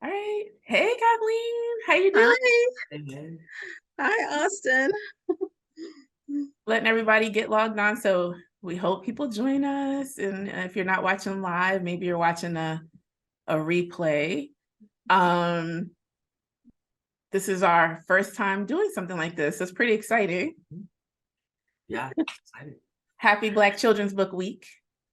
All right. Hey, Kathleen. How you doing? Hi, Amen. hi, Austin. Letting everybody get logged on. So we hope people join us. And if you're not watching live, maybe you're watching a replay. Um, this is our first time doing something like this. It's pretty exciting. Yeah, excited. Happy Black Children's Book Week.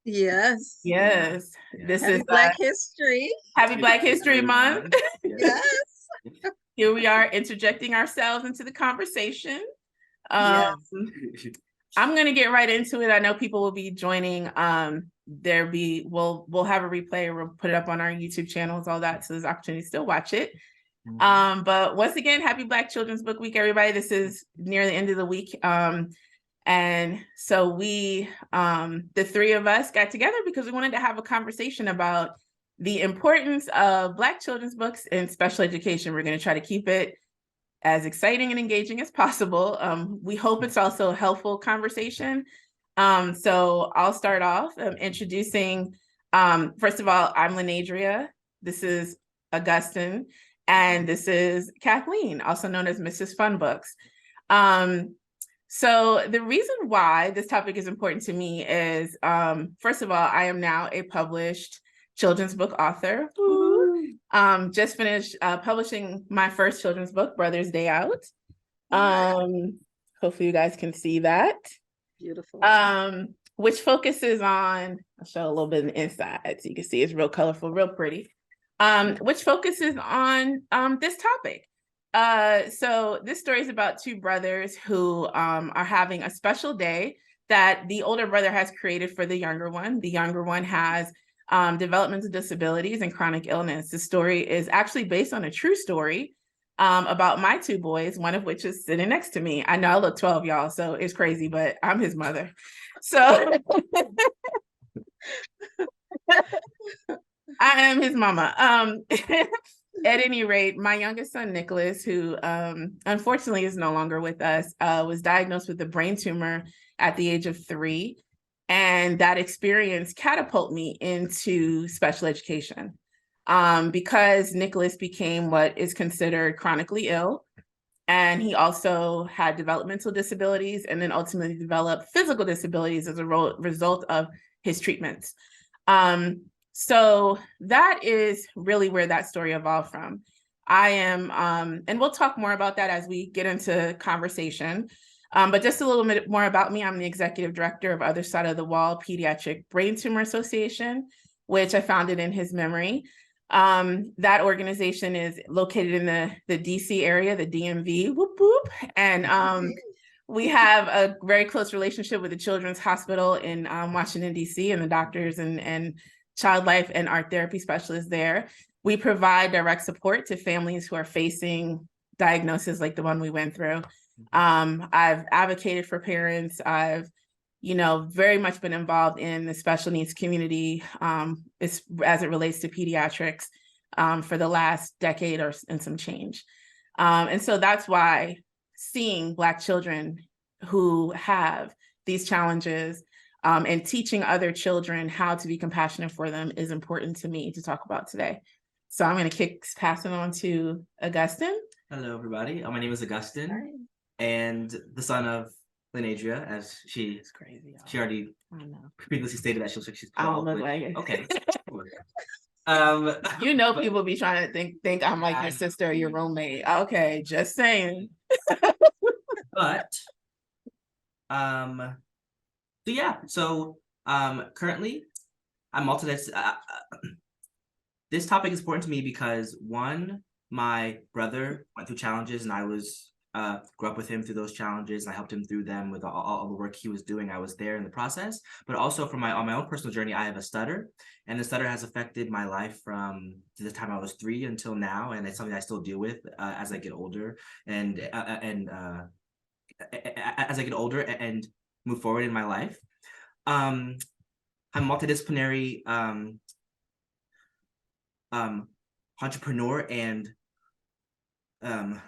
Yes. Yes. Yeah. This Happy is Black History. Happy Black History Month. Yes. Yes. Here we are interjecting ourselves into the conversation. Um, Yes. I'm gonna get right into it. I know people will be joining. We'll have a replay. We'll put it up on our YouTube channels, all that. So there's opportunity to still watch it. But once again, happy Black Children's Book Week, everybody. This is near the end of the week. And so the three of us got together because we wanted to have a conversation about the importance of Black children's books in special education. We're going to try to keep it as exciting and engaging as possible. We hope it's also a helpful conversation. So I'll start off introducing, first of all, I'm Lenadria. This is Augustine. And this is Kathleen, also known as Mrs. Fun Books. So the reason why this topic is important to me is, first of all, I am now a published children's book author. Just finished publishing my first children's book, Brother's Day Out. Hopefully you guys can see that. Beautiful. Which focuses on, I'll show a little bit in the inside so you can see it's real colorful, real pretty. Which focuses on this topic. So this story is about two brothers who are having a special day that the older brother has created for the younger one. The younger one has developmental disabilities and chronic illness. The story is actually based on a true story about my two boys, one of which is sitting next to me. I know I look 12, y'all, so it's crazy, but I'm his mother. So I am his mama. At any rate, my youngest son, Nicholas, who unfortunately is no longer with us, was diagnosed with a brain tumor at the age of 3. And that experience catapulted me into special education because Nicholas became what is considered chronically ill. And he also had developmental disabilities and then ultimately developed physical disabilities as a result of his treatments. So that is really where that story evolved from. I am, and we'll talk more about that as we get into conversation. But just a little bit more about me. I'm the executive director of Other Side of the Wall Pediatric Brain Tumor Association, which I founded in his memory. That organization is located in the DC area, the DMV, whoop, whoop. And we have a very close relationship with the Children's Hospital in Washington, DC, and the doctors and child life and art therapy specialists there. We provide direct support to families who are facing diagnoses like the one we went through. I've advocated for parents. I've, very much been involved in the special needs community as it relates to pediatrics for the last decade and some change. And so that's why seeing Black children who have these challenges and teaching other children how to be compassionate for them is important to me to talk about today. So I'm going to pass it on to Augustine. Hello, everybody. My name is Augustine, Right. and the son of Lenadria, as It's crazy. she already previously stated that she's 12. I don't look like it. Okay. People be trying to think I'm like your sister or your roommate. Okay, just saying. But so yeah, currently I'm this topic is important to me because one, my brother went through challenges and I grew up with him through those challenges, and I helped him through them with all the work he was doing. I was there in the process, but also on my own personal journey, I have a stutter, and the stutter has affected my life from the time I was 3 until now, and it's something I still deal with as I get older and as I get older and move forward in my life. I'm multidisciplinary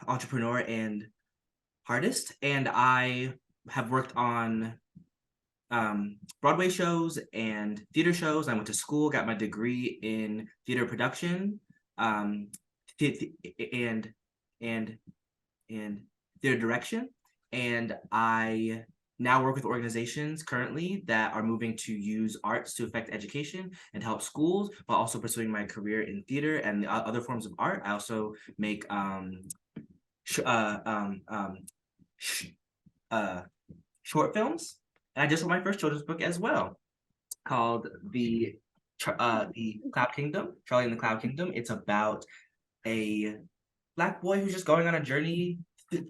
entrepreneur and artist, and I have worked on Broadway shows and theater shows. I went to school, got my degree in theater production, and and their direction. And I now work with organizations currently that are moving to use arts to affect education and help schools, while also pursuing my career in theater and other forms of art. I also make short films. And I just wrote my first children's book as well, called the Cloud Kingdom, Charlie and the Cloud Kingdom. It's about a Black boy who's just going on a journey through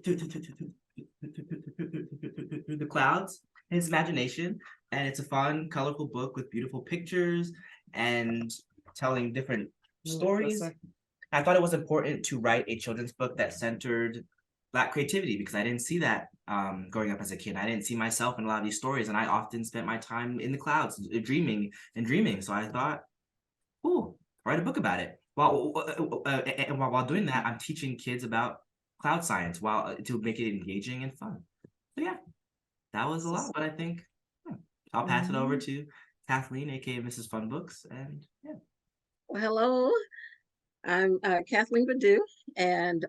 the clouds in his imagination. And it's a fun, colorful book with beautiful pictures and telling different stories. I thought it was important to write a children's book that centered Black creativity, because I didn't see that growing up as a kid. I didn't see myself in a lot of these stories, and I often spent my time in the clouds dreaming. So I thought, ooh, write a book about it. While doing that, I'm teaching kids about cloud science to make it engaging and fun. So yeah, that was a lot, but I think I'll pass it over to Kathleen, aka Mrs. Fun Books, and yeah. Well, hello, I'm Kathleen Badu, and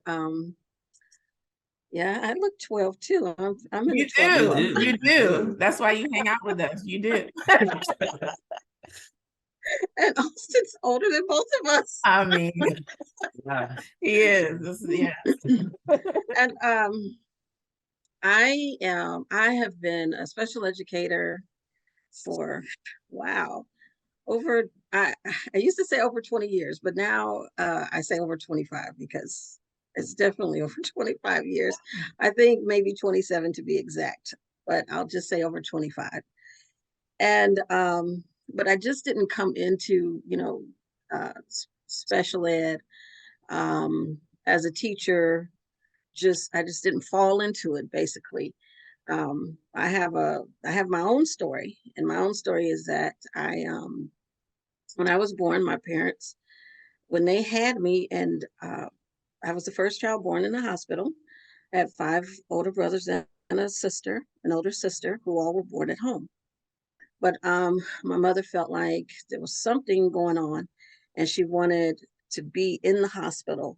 yeah, I look 12 too. I'm in You the 12 club. do. You do. That's why you hang out with us. You do. And Austin's older than both of us. I mean, Yeah. he is. Yeah. And I have been a special educator for over I used to say over 20 years, but now I say over 25 because it's definitely over 25 years. I think maybe 27 to be exact, but I'll just say over 25. And but I just didn't come into, special ed as a teacher. I just didn't fall into it, basically. I have my own story, and my own story is that when I was born, my parents, when they had me, and I was the first child born in the hospital. I had 5 older brothers and a sister, an older sister, who all were born at home. But my mother felt like there was something going on, and she wanted to be in the hospital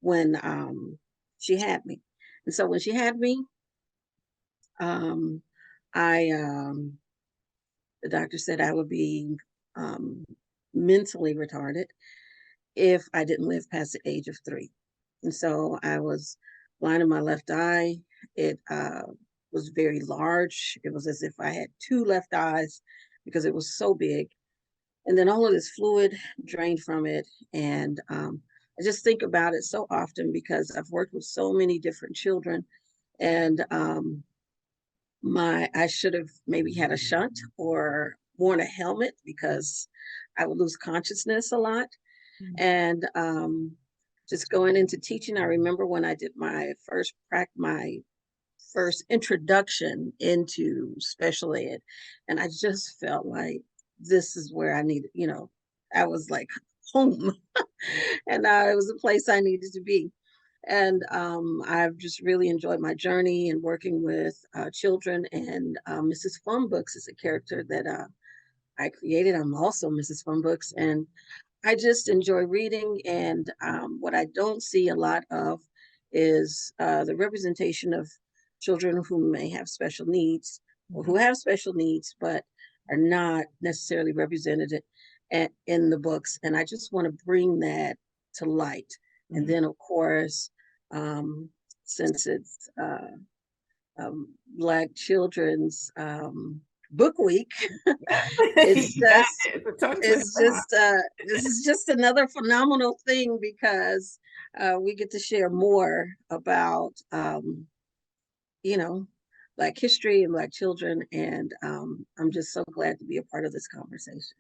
when she had me. And so when she had me, I the doctor said I would be mentally retarded if I didn't live past the age of 3. And so I was blind in my left eye. It was very large. It was as if I had 2 left eyes because it was so big. And then all of this fluid drained from it. And I just think about it so often because I've worked with so many different children. And I should have maybe had a shunt or worn a helmet because I would lose consciousness a lot. And just going into teaching, I remember when I did my first introduction into special ed, and I just felt like this is where I needed, I was like home, and it was a place I needed to be. And I've just really enjoyed my journey and working with children. And Mrs. Fun Books is a character that I created. I'm also Mrs. Fun Books, and I just enjoy reading. And what I don't see a lot of is the representation of children who may have special needs, or who have special needs, but are not necessarily represented in the books. And I just want to bring that to light. And then, of course, since it's Black Children's Book Week, this is just another phenomenal thing because we get to share more about Black history and Black children, and I'm just so glad to be a part of this conversation.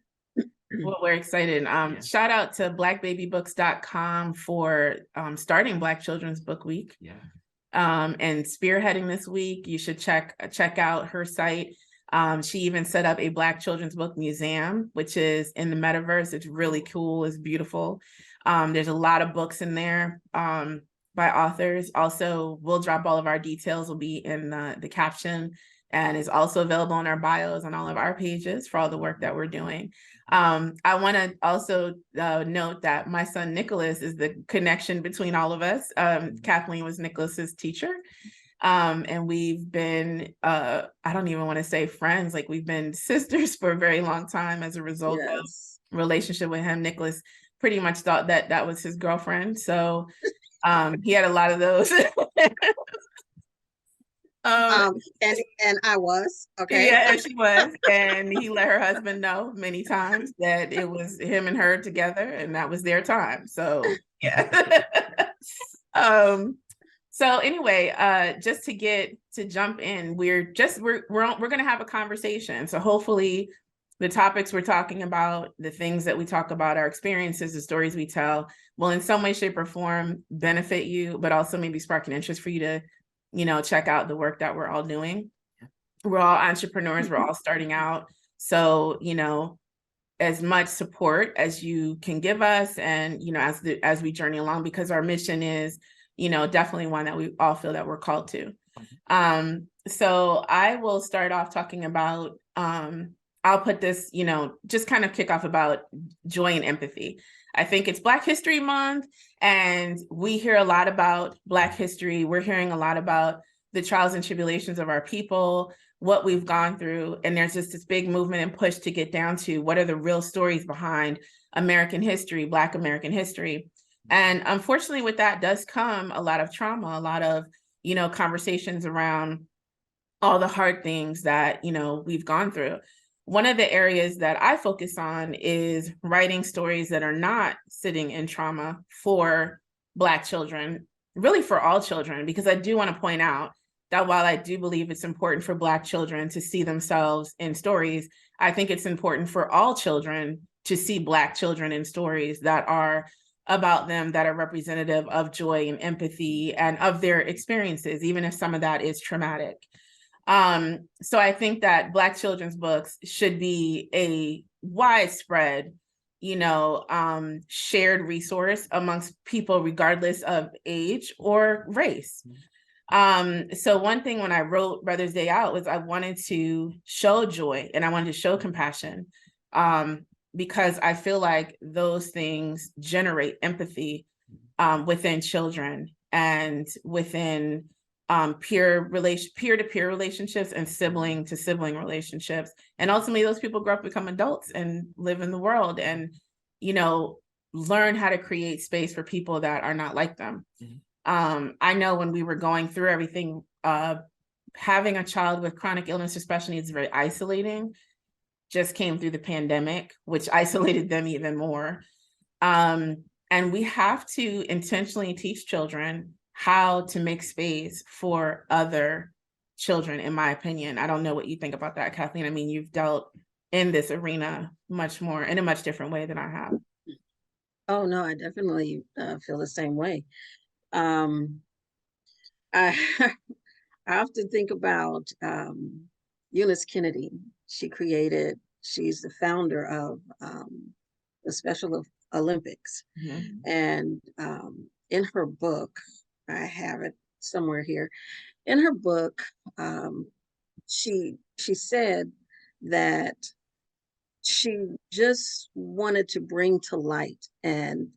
Well, we're excited. Shout out to blackbabybooks.com for starting Black Children's Book Week. Yeah. And spearheading this week. You should check out her site. She even set up a Black Children's Book Museum, which is in the metaverse. It's really cool. It's beautiful. There's a lot of books in there by authors. Also, we'll drop all of our details. Will be in the caption and is also available in our bios on all of our pages for all the work that we're doing. I want to also note that my son Nicholas is the connection between all of us. Kathleen was Nicholas's teacher. And we've been, I don't even want to say friends, like we've been sisters for a very long time as a result of Yes. relationship with him. Nicholas pretty much thought that that was his girlfriend. So he had a lot of those. And I was, okay. Yeah, and she was. And he let her husband know many times that it was him and her together and that was their time. So yeah. So anyway, just to jump in, we're gonna have a conversation. So hopefully the topics we're talking about, the things that we talk about, our experiences, the stories we tell, will in some way, shape, or form benefit you, but also maybe spark an interest for you to, check out the work that we're all doing. We're all entrepreneurs, we're all starting out. So, as much support as you can give us and, as we journey along, because our mission is, definitely one that we all feel that we're called to. So I will start off talking about, I'll put this, just kind of kick off about joy and empathy. I think it's Black History Month, and we hear a lot about Black history. We're hearing a lot about the trials and tribulations of our people, what we've gone through. And there's just this big movement and push to get down to what are the real stories behind American history, Black American history. And unfortunately, with that does come a lot of trauma, a lot of, conversations around all the hard things that, we've gone through. One of the areas that I focus on is writing stories that are not sitting in trauma for Black children, really for all children, because I do want to point out that while I do believe it's important for Black children to see themselves in stories, I think it's important for all children to see Black children in stories that are about them, that are representative of joy and empathy and of their experiences, even if some of that is traumatic. So I think that Black children's books should be a widespread, shared resource amongst people, regardless of age or race. So one thing when I wrote Brothers Day Out was I wanted to show joy and I wanted to show compassion, because I feel like those things generate empathy within children and within peer-to-peer relationships and sibling-to-sibling relationships. And ultimately those people grow up, become adults and live in the world and, learn how to create space for people that are not like them. I know when we were going through everything, having a child with chronic illness or special needs is very isolating. Just came through the pandemic, which isolated them even more. And we have to intentionally teach children how to make space for other children, in my opinion. I don't know what you think about that, Kathleen. I mean, you've dealt in this arena much more, in a much different way than I have. Oh, no, I definitely feel the same way. I I often think about Eunice Kennedy. She's the founder of the Special Olympics. Mm-hmm. And in her book, I have it somewhere here. In her book, she said that she just wanted to bring to light, and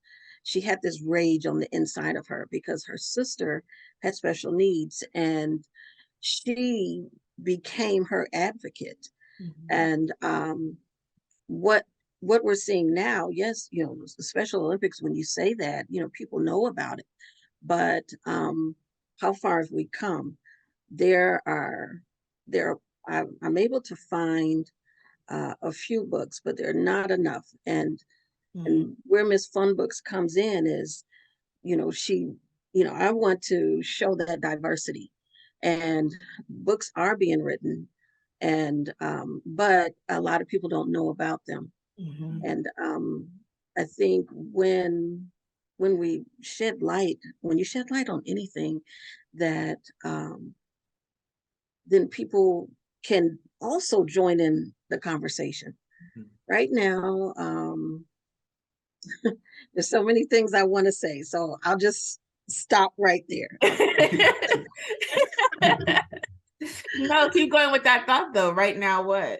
she had this rage on the inside of her because her sister had special needs, and she became her advocate. And what we're seeing now, yes, the Special Olympics, when you say that, people know about it, but how far have we come? I'm able to find a few books, but they're not enough. And where Miss Fun Books comes in is, I want to show that diversity, and books are being written, and but a lot of people don't know about them. And I think when you shed light on anything, that then people can also join in the conversation. Right now, there's so many things I want to say, so I'll just stop right there. No, keep going with that thought though. Right now, what?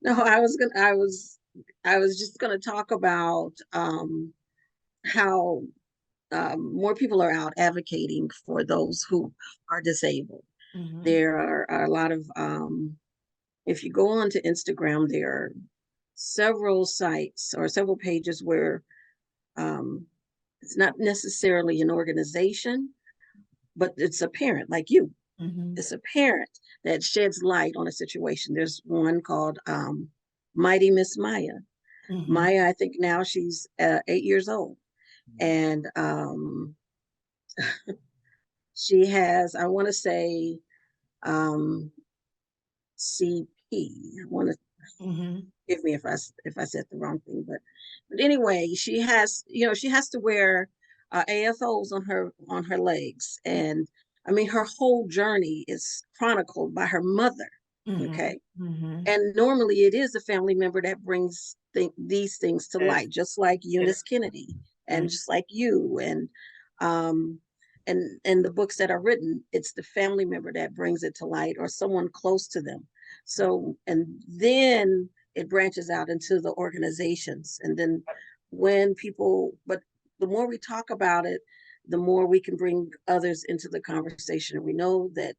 No, I was just gonna talk about how more people are out advocating for those who are disabled. Mhm. There are a lot of if you go onto Instagram, there are several sites or several pages where um, it's not necessarily an organization, but it's a parent like you. Mhm. It's a parent that sheds light on a situation. There's one called Mighty Miss Maya. Mhm. Maya, I think now she's 8 years old, and she has, I want to say, um, CP. I want to Mhm. give me if I said the wrong thing, but anyway, she has, she has to wear AFOs on her legs, and I mean her whole journey is chronicled by her mother. Mhm. Okay, Mhm. and normally it is a family member that brings these things to It, light, just like it, Eunice Kennedy, Mhm. and just like you, um, and the books that are written, it's the family member that brings it to light or someone close to them. So, and then it branches out into the organizations, and then when people, but the more we talk about it, the more we can bring others into the conversation. We know that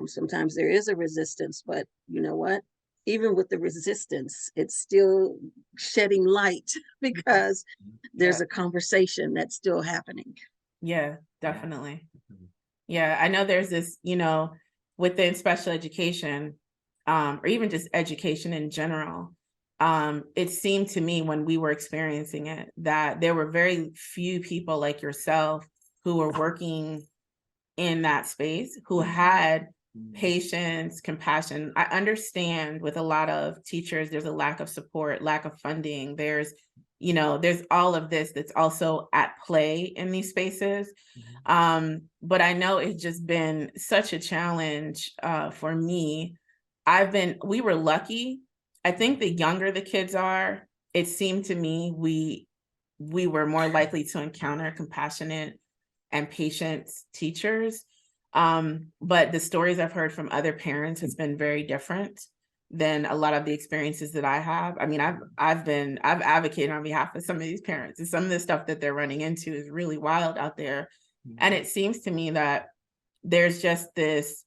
sometimes there is a resistance, but you know what? Even with the resistance, it's still shedding light because Yeah. there's a conversation that's still happening. Yeah, yeah. definitely. Yeah, I know there's this, within special education, or even just education in general, it seemed to me when we were experiencing it that there were very few people like yourself who were working in that space who had patience, compassion. I understand with a lot of teachers, there's a lack of support, lack of funding. There's all of this that's also at play in these spaces. But I know it's just been such a challenge for me. We were lucky. I think the younger the kids are, it seemed to me we were more likely to encounter compassionate and patient teachers. But the stories I've heard from other parents has been very different than a lot of the experiences that I have. I mean, I've advocated on behalf of some of these parents, and some of the stuff that they're running into is really wild out there. And it seems to me that there's just this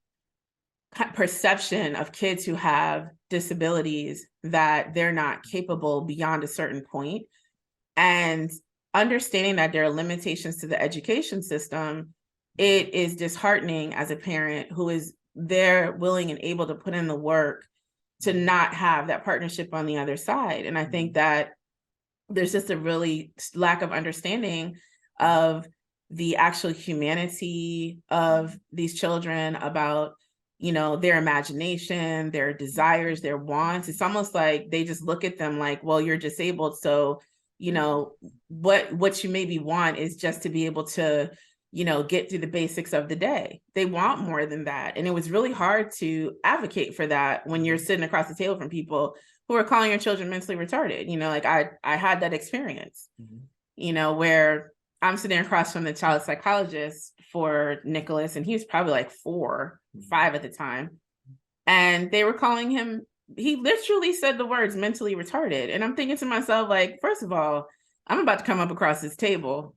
perception of kids who have disabilities that they're not capable beyond a certain point. And understanding that there are limitations to the education system, it is disheartening as a parent who is there willing and able to put in the work to not have that partnership on the other side. And I think that there's just a really lack of understanding of the actual humanity of these children, about their imagination, their desires, their wants. It's almost like they just look at them like, well, you're disabled, so what you maybe want is just to be able to get through the basics of the day. They want more than that, and it was really hard to advocate for that when you're sitting across the table from people who are calling your children mentally retarded. Like I had that experience, where I'm sitting across from the child psychologist for Nicholas, and he was probably like 4, 5 at the time. And they were calling him, he literally said the words mentally retarded. And I'm thinking to myself, like, first of all, I'm about to come up across this table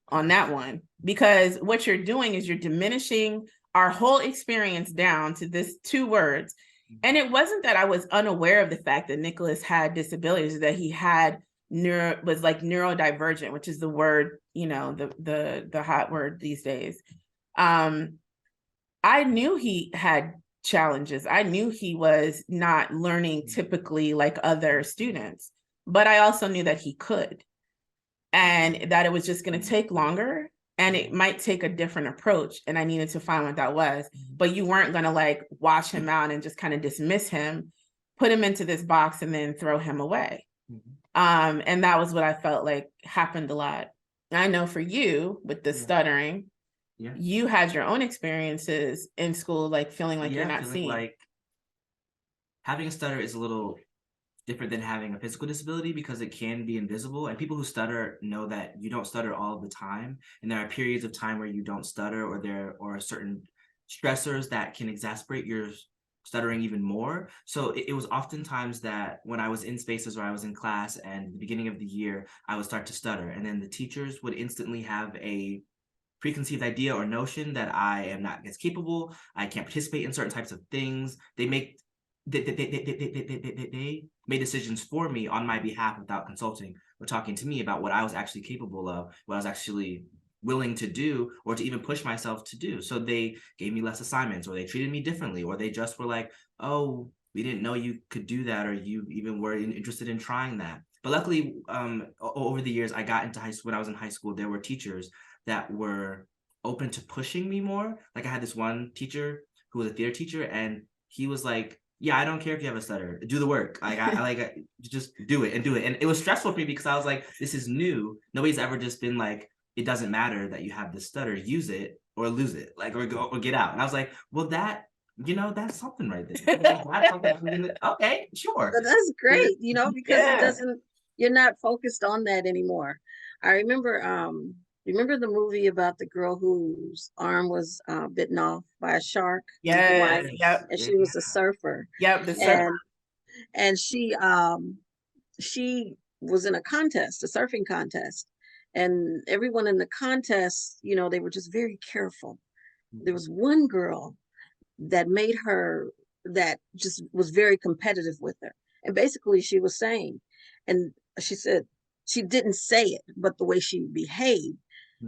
on that one, because what you're doing is you're diminishing our whole experience down to this 2 words. And it wasn't that I was unaware of the fact that Nicholas had disabilities, that he had was like neurodivergent, which is the word, the hot word these days. I knew he had challenges. I knew he was not learning typically like other students, but I also knew that he could, and that it was just going to take longer, and it might take a different approach, and I needed to find what that was. But you weren't going to like wash him out and just kind of dismiss him, put him into this box, and then throw him away. And that was what I felt like happened a lot. I know for you with the stuttering, you had your own experiences in school, like feeling like you're not seen. Like having a stutter is a little different than having a physical disability because it can be invisible, and people who stutter know that you don't stutter all the time, and there are periods of time where you don't stutter, or certain stressors that can exacerbate your stuttering even more. So it was oftentimes that when I was in spaces or I was in class and at the beginning of the year, I would start to stutter. And then the teachers would instantly have a preconceived idea or notion that I am not as capable, I can't participate in certain types of things. They made decisions for me on my behalf without consulting or talking to me about what I was actually capable of, what I was actually willing to do, or to even push myself to do. So they gave me less assignments, or they treated me differently, or they just were like, oh, we didn't know you could do that, or you even were interested in trying that. But luckily, over the years, I got into high school. When I was in high school, there were teachers that were open to pushing me more. Like I had this one teacher who was a theater teacher, and he was like, yeah, I don't care if you have a stutter, do the work. Like I just do it. And it was stressful for me because I was like, this is new. Nobody's ever just been like, it doesn't matter that you have this stutter, use it or lose it, like, or go or get out. And I was like, well, that's something right there. That's something okay, sure. But that's great, because it Yeah. doesn't, you're not focused on that anymore. I remember the movie about the girl whose arm was bitten off by a shark? Yeah. White, Yep. and she was a surfer. Yep. The surfer. And she was in a contest, a surfing contest. And everyone in the contest, they were just very careful. There was one girl that made her, that just was very competitive with her. And basically she was saying, and she said, she didn't say it, but the way she behaved,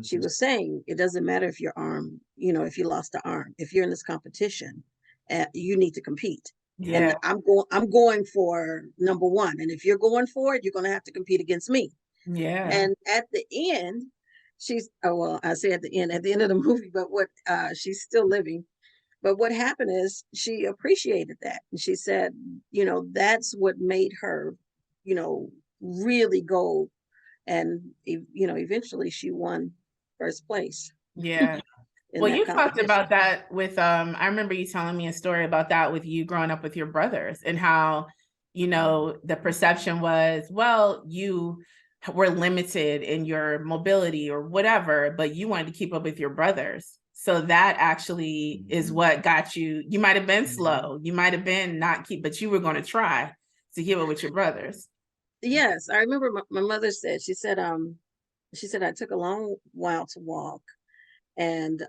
she was saying, it doesn't matter if your arm, if you lost an arm, if you're in this competition, you need to compete. Yeah. And I'm going for number one. And if you're going for it, you're going to have to compete against me. Yeah. And at the end, I say at the end of the movie, but what, she's still living. But what happened is she appreciated that. And she said, that's what made her, really go. And, eventually she won first place. Yeah. Well, you talked about that with, I remember you telling me a story about that with you growing up with your brothers and how, the perception was, well, you were limited in your mobility or whatever, but you wanted to keep up with your brothers. So that actually is what got you. You might have been slow. You might have been but you were going to try to keep up with your brothers. Yes. I remember my mother said, she said, I took a long while to walk. And,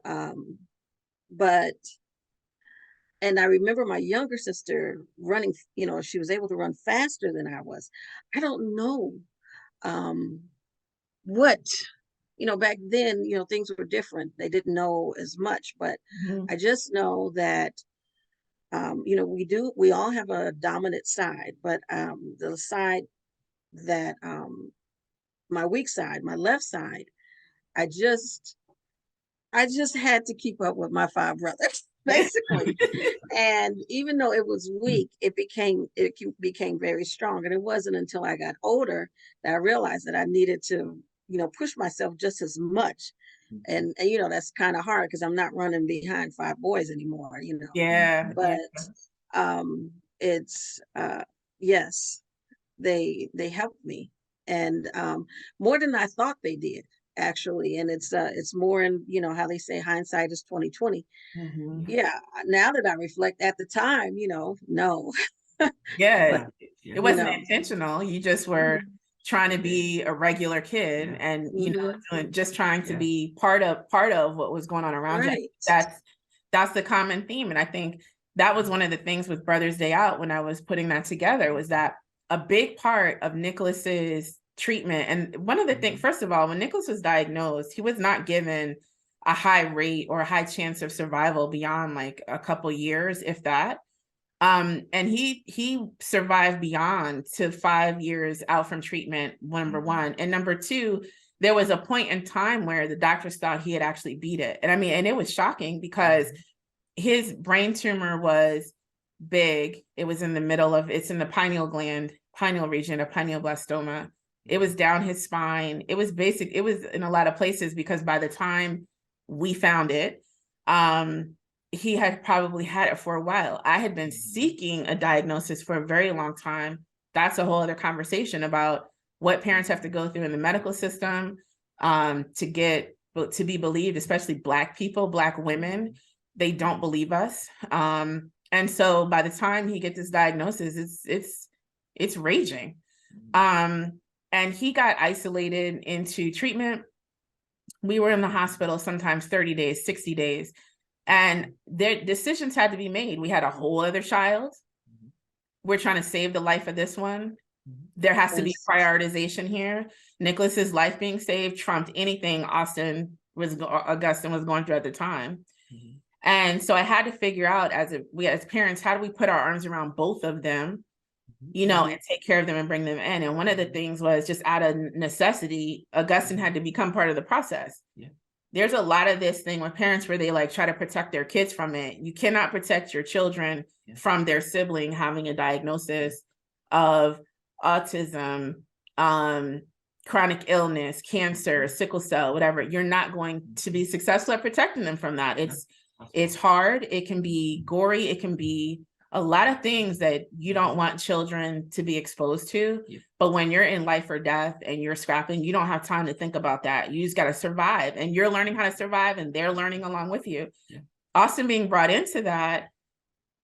and I remember my younger sister running, she was able to run faster than I was. I don't know, what, back then, things were different. They didn't know as much, but I just know that, we all have a dominant side, but, the side that, my weak side, my left side, I just had to keep up with my 5 brothers, basically. And even though it was weak, it became very strong. And it wasn't until I got older that I realized that I needed to, push myself just as much. And that's kind of hard because I'm not running behind 5 boys anymore, Yeah. But it's yes, they helped me, and more than I thought they did, actually. And it's more in, how they say hindsight is 2020. Yeah, now that I reflect, at the time, no. Yeah. But, It wasn't intentional. You just were trying to be a regular kid and, just trying to be part of what was going on around you. right. That's the common theme. And I think that was one of the things with Brothers Day Out when I was putting that together, was that a big part of Nicholas's treatment. And one of the things, first of all, when Nicholas was diagnosed, he was not given a high rate or a high chance of survival beyond like a couple years, if that. And he survived beyond to 5 years out from treatment, number one. And number two, there was a point in time where the doctors thought he had actually beat it. And I mean, and it was shocking because his brain tumor was big. It was in the middle of, it's in the pineal region of pineoblastoma. It was down his spine. It was in a lot of places because by the time we found it, he had probably had it for a while. I had been seeking a diagnosis for a very long time. That's a whole other conversation about what parents have to go through in the medical system to be believed, especially Black people, Black women, they don't believe us. And so by the time he gets this diagnosis, it's raging. And he got isolated into treatment. We were in the hospital sometimes 30 days, 60 days, and their decisions had to be made. We had a whole other child. We're trying to save the life of this one. There has to be Yes. prioritization here. Nicholas's life being saved trumped anything Augustin was going through at the time. And so I had to figure out as parents, how do we put our arms around both of them, you know, and take care of them and bring them in. And one of the things was, just out of necessity, Augustin had to become part of the process. Yeah. There's a lot of this thing with parents where they like try to protect their kids from it. You cannot protect your children from their sibling having a diagnosis of autism, chronic illness, cancer, sickle cell, whatever. You're not going to be successful at protecting them from that. It's hard. It can be gory. It can be a lot of things that you don't want children to be exposed to. Yeah. But when you're in life or death and you're scrapping, you don't have time to think about that. You just got to survive, and you're learning how to survive, and they're learning along with you. Yeah. Austin being brought into that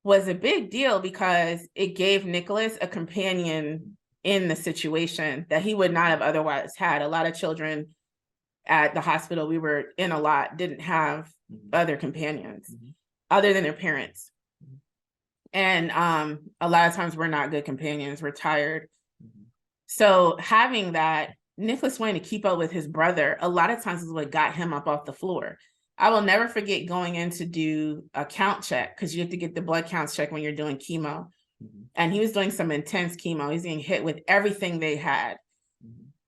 was a big deal because it gave Nicholas a companion in the situation that he would not have otherwise had. A lot of children at the hospital we were in a lot didn't have other companions other than their parents. And a lot of times we're not good companions. We're tired. So having that, Nicholas wanting to keep up with his brother, a lot of times is what got him up off the floor. I will never forget going in to do a count check, because you have to get the blood counts checked when you're doing chemo. And he was doing some intense chemo. He's being hit with everything they had.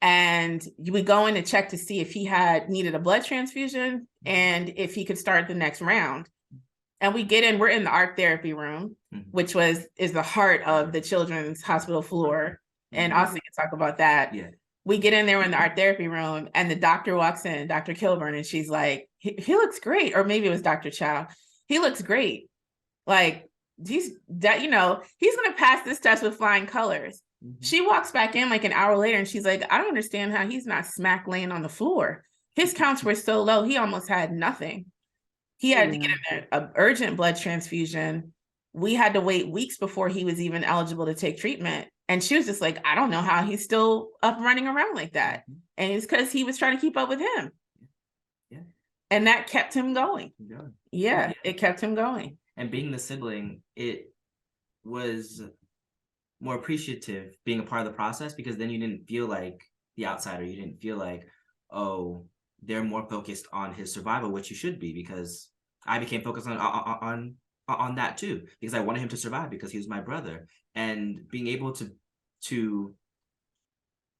And you would go in to check to see if he needed a blood transfusion and if he could start the next round. And we get in, we're in the art therapy room, which is the heart of the children's hospital floor. And Austin can talk about that. Yeah. We get in there, we're in the art therapy room, and the doctor walks in, Dr. Kilburn, and she's like, he looks great. Or maybe it was Dr. Chow. He looks great. Like, he's going to pass this test with flying colors. She walks back in like an hour later, and she's like, I don't understand how he's not smack laying on the floor. His counts were so low, he almost had nothing. He had to get an urgent blood transfusion. We had to wait weeks before he was even eligible to take treatment. And she was just like, I don't know how he's still up running around like that. And it's because he was trying to keep up with him. Yeah. And that kept him going. Yeah, it kept him going. And being the sibling, it was more appreciative being a part of the process, because then you didn't feel like the outsider. You didn't feel like, oh, they're more focused on his survival, which you should be, because I became focused on that too, because I wanted him to survive because he was my brother. And being able to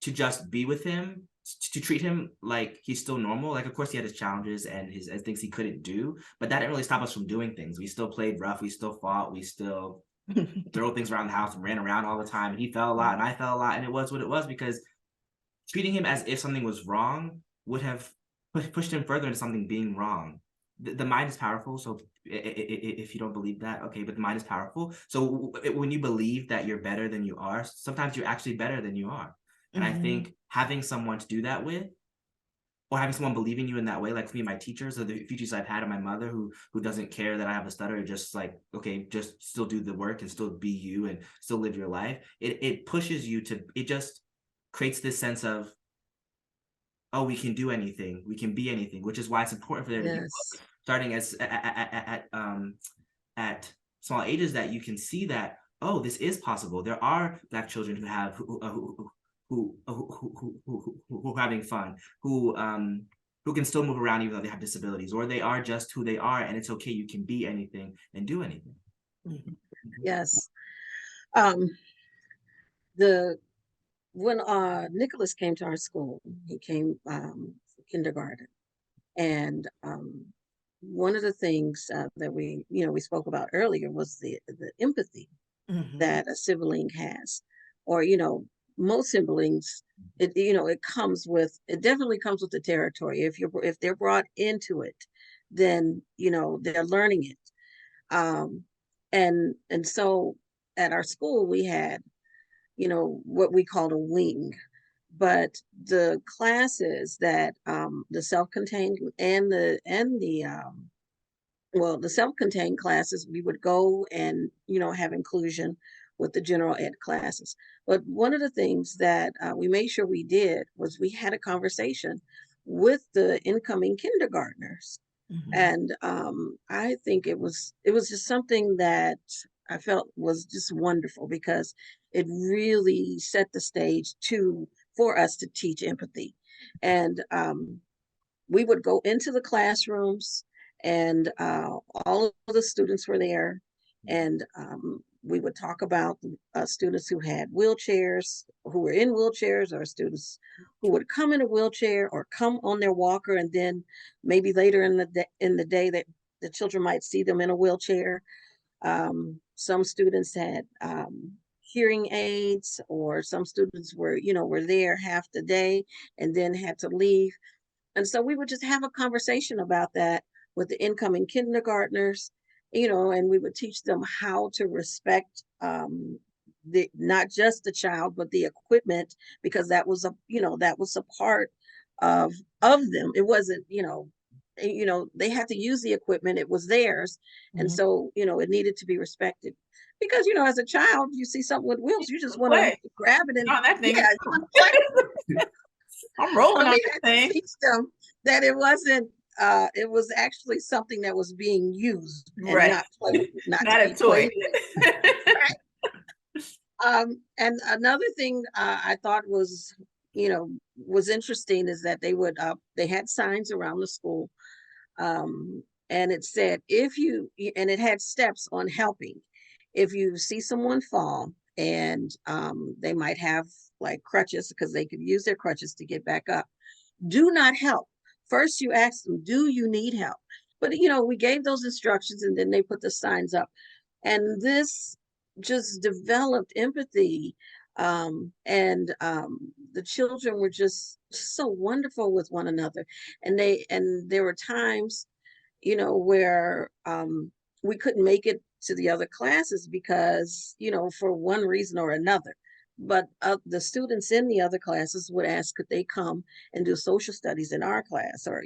just be with him, to treat him like he's still normal. Like, of course he had his challenges and his things he couldn't do, but that didn't really stop us from doing things. We still played rough, we still fought, we still throw things around the house and ran around all the time. And he fell a lot and I fell a lot, and it was what it was, because treating him as if something was wrong would have pushed him further into something being wrong. The mind is powerful. So if you don't believe that, okay, but the mind is powerful. So when you believe that you're better than you are, sometimes you're actually better than you are. And I think having someone to do that with, or having someone believing you in that way, like for me, my teachers, or the teachers I've had, and my mother who doesn't care that I have a stutter, just like, okay, just still do the work and still be you and still live your life. It pushes you to, it just creates this sense of, oh, we can do anything, we can be anything, which is why it's important for there to be books starting as at small ages, that you can see that, oh, this is possible. There are Black children who have who are having fun, who can still move around even though they have disabilities, or they are just who they are, and it's okay. You can be anything and do anything. Yes. When Nicholas came to our school, he came kindergarten, and one of the things that we spoke about earlier was the empathy that a sibling has, or most siblings, it definitely comes with the territory. If they're brought into it, then they're learning it. And so at our school we had what we called a wing, but the classes that the self-contained and the well, the self-contained classes, we would go and, have inclusion with the general ed classes. But one of the things that we made sure we did was we had a conversation with the incoming kindergartners. Mhm. And I think it was just something that I felt was just wonderful because it really set the stage for us to teach empathy. And we would go into the classrooms, and all of the students were there, and we would talk about students who had wheelchairs, who were in wheelchairs, or students who would come in a wheelchair or come on their walker, and then maybe later in the day that the children might see them in a wheelchair. Some students had hearing aids, or some students were there half the day and then had to leave. And so we would just have a conversation about that with the incoming kindergartners, and we would teach them how to respect the not just the child, but the equipment, because that was a part of them. It wasn't, they had to use the equipment, it was theirs. And Mhm. so, it needed to be respected. Because, as a child, you see something with wheels, you just want to Play. grab it and No, that thing yeah, is you want to play. I'm rolling But on we this had to thing. teach them that it was actually something that was being used and Right. not to Not a be played toy. with. Right. And another thing I thought was interesting is that they had signs around the school, and it said, and it had steps on helping. If you see someone fall, and they might have like crutches, because they could use their crutches to get back up, do not help. First, you ask them, do you need help? But, we gave those instructions, and then they put the signs up. And this just developed empathy. And the children were just so wonderful with one another. And there were times, where we couldn't make it to the other classes because, for one reason or another. But the students in the other classes would ask, could they come and do social studies in our class, or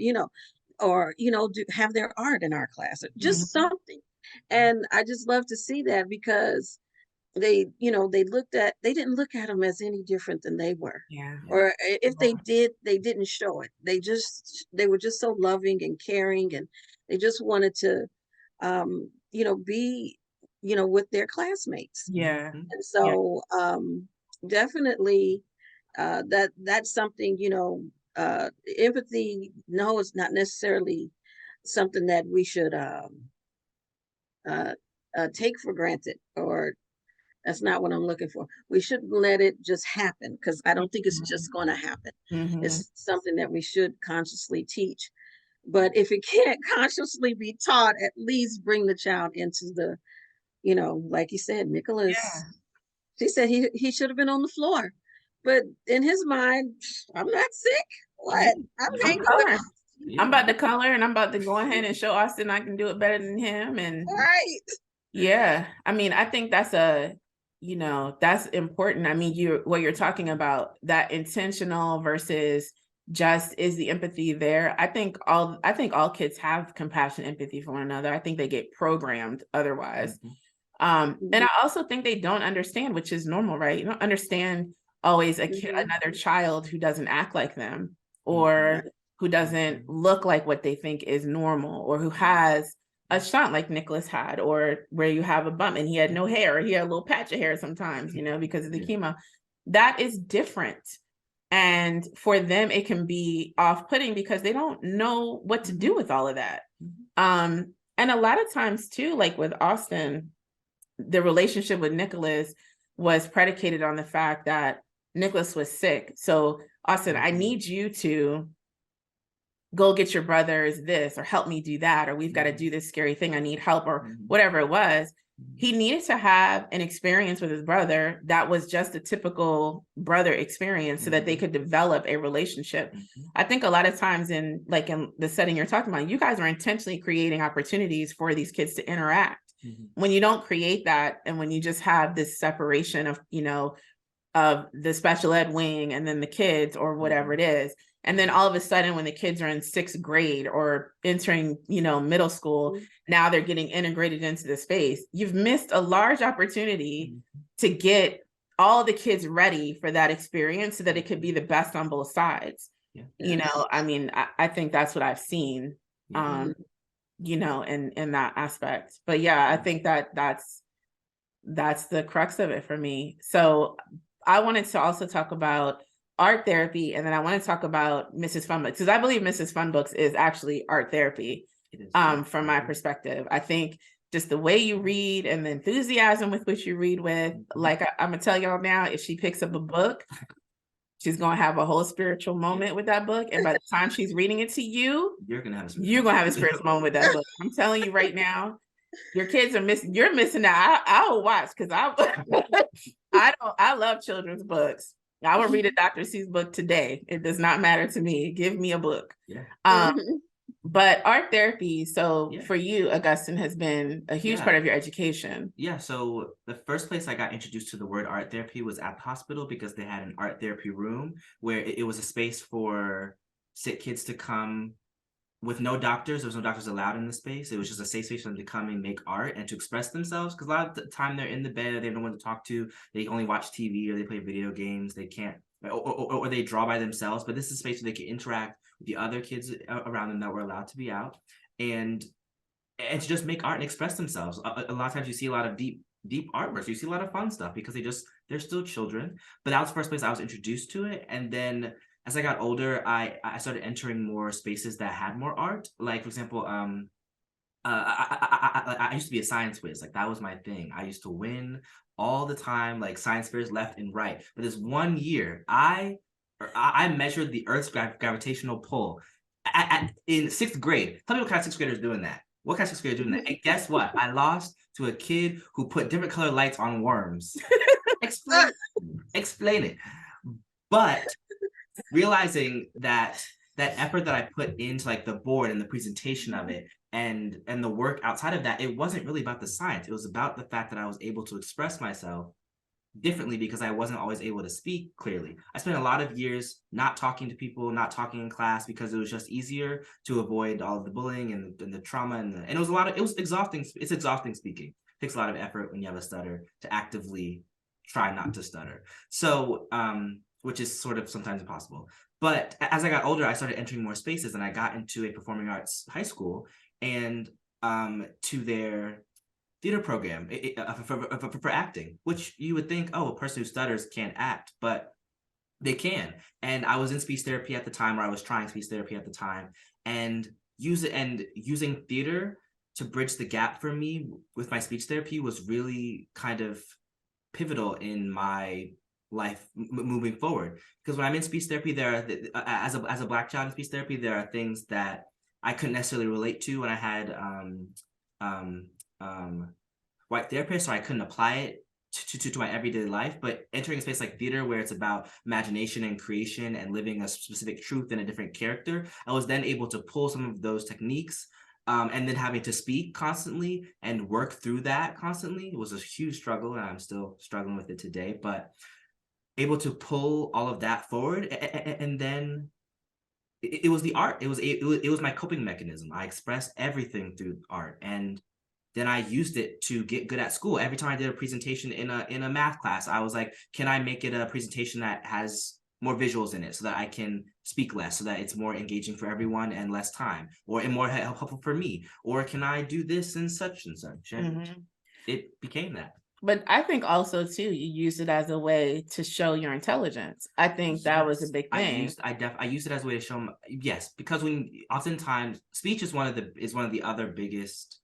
have their art in our class, or just Mhm. something. And I just love to see that, because they didn't look at them as any different than they were. Yeah. Or if they Yeah. did, they didn't show it. They were just so loving and caring, and they just wanted to be with their classmates. Yeah. And Yeah. so definitely that's something, empathy, no, it's not necessarily something that we should uh, take for granted, or that's not what I'm looking for. We shouldn't let it just happen, because I don't think it's just going to happen. Mhm. It's something that we should consciously teach. But if it can't consciously be taught, at least bring the child into like you said, Nicholas, Yeah. she said he should have been on the floor. But in his mind, I'm not sick. Yeah. What? I'm Yeah. I'm hanging with coloring. I'm Yeah. about to color, and I'm about to go ahead and show Austin I can do it better than him. And right. yeah, I mean, I think that's important. I mean, what you're talking about, that intentional versus just, is the empathy there? I think all kids have compassion, empathy for one another. I think they get programmed otherwise. Mhm. And I also think they don't understand, which is normal, right? You don't understand always Mhm. another child who doesn't act like them, Mhm. or Right. who doesn't look like what they think is normal, or who has a stunt like Nicholas had, or where you have a bump and he had no hair, or he had a little patch of hair sometimes, because of the Yeah. chemo. That is different. And for them, it can be off-putting because they don't know what to do with all of that. And a lot of times too, like with Austin, the relationship with Nicholas was predicated on the fact that Nicholas was sick. So Austin, I Mhm. need you to go get your brother's this, or help me do that, or we've got to do this scary thing, I need help, or Mhm. whatever it was. Mhm. He needed to have an experience with his brother that was just a typical brother experience, so that they could develop a relationship. Mhm. I think a lot of times in the setting you're talking about, you guys are intentionally creating opportunities for these kids to interact. Mhm. When you don't create that, and when you just have this separation of the special ed wing and then the kids, or whatever it is, And then all of a sudden, when the kids are in 6th grade or entering, middle school, now they're getting integrated into the space. You've missed a large opportunity to get all the kids ready for that experience so that it could be the best on both sides. Yeah. I mean, I think that's what I've seen, Yeah. in that aspect. But yeah, I think that's the crux of it for me. So I wanted to also talk about art therapy, and then I want to talk about Mrs. Funbooks, because I believe Mrs. Funbooks is actually art therapy. It is. From my perspective. I think just the way you read and the enthusiasm with which you read with, like I'm gonna tell y'all now, if she picks up a book, she's gonna have a whole spiritual moment with that book. And by the time she's reading it to you, You're gonna have a spiritual moment with that book. I'm telling you right now, your kids are missing. You're missing out. I'll watch, because I love children's books. I will read a Dr. Seuss book today. It does not matter to me. Give me a book. Yeah. But art therapy, so Yeah. for you, Augustine, has been a huge part of your education. Yeah, so the first place I got introduced to the word art therapy was at the hospital, because they had an art therapy room where it was a space for sick kids to come with no doctors. There was no doctors allowed in the space. It was just a safe space for them to come and make art and to express themselves, because a lot of the time they're in the bed, they have no one to talk to, they only watch TV or they play video games, they can't, or they draw by themselves. But this is a space where they can interact with the other kids around them that were allowed to be out, and to just make art and express themselves. A lot of times you see a lot of deep artworks, you see a lot of fun stuff, because they're still children. But that was the first place I was introduced to it. And then as I got older, I started entering more spaces that had more art. Like, for example, I used to be a science whiz. Like, that was my thing. I used to win all the time, like science fairs left and right. But this one year, I measured the Earth's gravitational pull in 6th grade. Tell me what kind of 6th grader is doing that. What kind of 6th grader is doing that? And guess what? I lost to a kid who put different color lights on worms. Explain it. But realizing that effort that I put into like the board and the presentation of it and the work outside of that, it wasn't really about the science. It was about the fact that I was able to express myself differently, because I wasn't always able to speak clearly. I spent a lot of years not talking to people, not talking in class, because it was just easier to avoid all of the bullying and the trauma, and it was exhausting. It's exhausting speaking. It takes a lot of effort when you have a stutter to actively try not to stutter. So which is sort of sometimes impossible. But as I got older, I started entering more spaces, and I got into a performing arts high school, and to their theater program for acting, which you would think, oh, a person who stutters can't act, but they can. And I was in speech therapy at the time, or I was trying speech therapy at the time, and using theater to bridge the gap for me with my speech therapy was really kind of pivotal in my life moving forward. Because when I'm in speech therapy, there are as a Black child in speech therapy, there are things that I couldn't necessarily relate to when I had white therapists, so I couldn't apply it to my everyday life. But entering a space like theater, where it's about imagination and creation and living a specific truth in a different character, I was then able to pull some of those techniques, and then having to speak constantly and work through that constantly was a huge struggle, and I'm still struggling with it today. But able to pull all of that forward, and then it was the art. It was my coping mechanism. I expressed everything through art, and then I used it to get good at school. Every time I did a presentation in a math class, I was like, can I make it a presentation that has more visuals in it, so that I can speak less, so that it's more engaging for everyone and less time, or more helpful for me? Or can I do this and such and such? And it became that. But I think also too, you use it as a way to show your intelligence. I think that was a big thing. I used it as a way to show yes, because oftentimes speech is one of the other biggest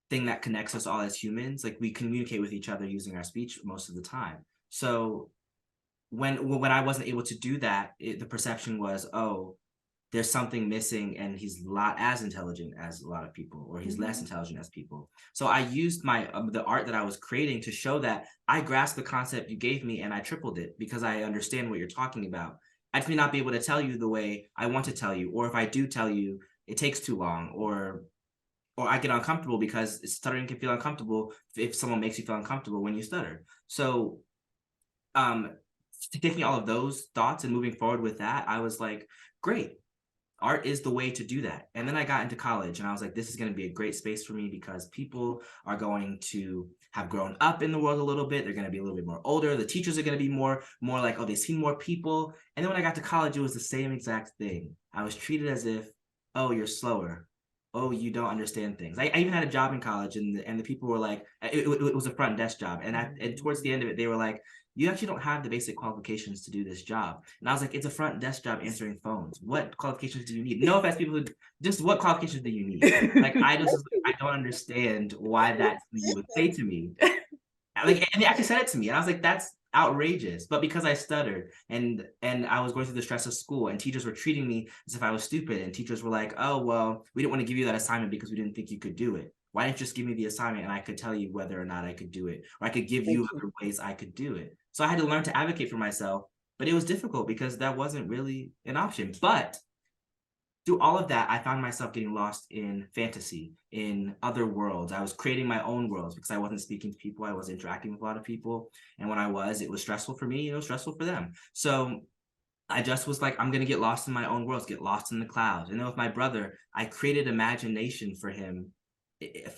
thing that connects us all as humans. Like, we communicate with each other using our speech most of the time. So when I wasn't able to do that, the perception was, oh, there's something missing, and he's not as intelligent as a lot of people, or he's less intelligent as people. So I used my the art that I was creating to show that I grasped the concept you gave me, and I tripled it, because I understand what you're talking about. I just may not be able to tell you the way I want to tell you, or if I do tell you, it takes too long, or I get uncomfortable, because stuttering can feel uncomfortable if someone makes you feel uncomfortable when you stutter. So taking all of those thoughts and moving forward with that, I was like, great, art is the way to do that. And then I got into college and I was like, this is going to be a great space for me because people are going to have grown up in the world a little bit. They're going to be a little bit more older. The teachers are going to be more like, oh, they've seen more people. And then when I got to college, it was the same exact thing. I was treated as if, oh, you're slower. Oh, you don't understand things. I even had a job in college, and the people were like, it was a front desk job. And towards the end of it, they were like, you actually don't have the basic qualifications to do this job. And I was like, it's a front desk job answering phones. What qualifications do you need? No offense, people who just what qualifications do you need? Like, I don't understand why that's what you would say to me. Like, and they actually said it to me, and I was like, that's outrageous. But because I stuttered and I was going through the stress of school, and teachers were treating me as if I was stupid, and teachers were like, oh, well, we didn't want to give you that assignment because we didn't think you could do it. Why didn't you just give me the assignment and I could tell you whether or not I could do it, or I could give you other ways I could do it? So I had to learn to advocate for myself, but it was difficult because that wasn't really an option. But through all of that, I found myself getting lost in fantasy, in other worlds. I was creating my own worlds because I wasn't speaking to people. I was interacting with a lot of people. And when I was, it was stressful for me, it was stressful for them. So I just was like, I'm going to get lost in my own worlds, get lost in the clouds. And then with my brother, I created imagination for him,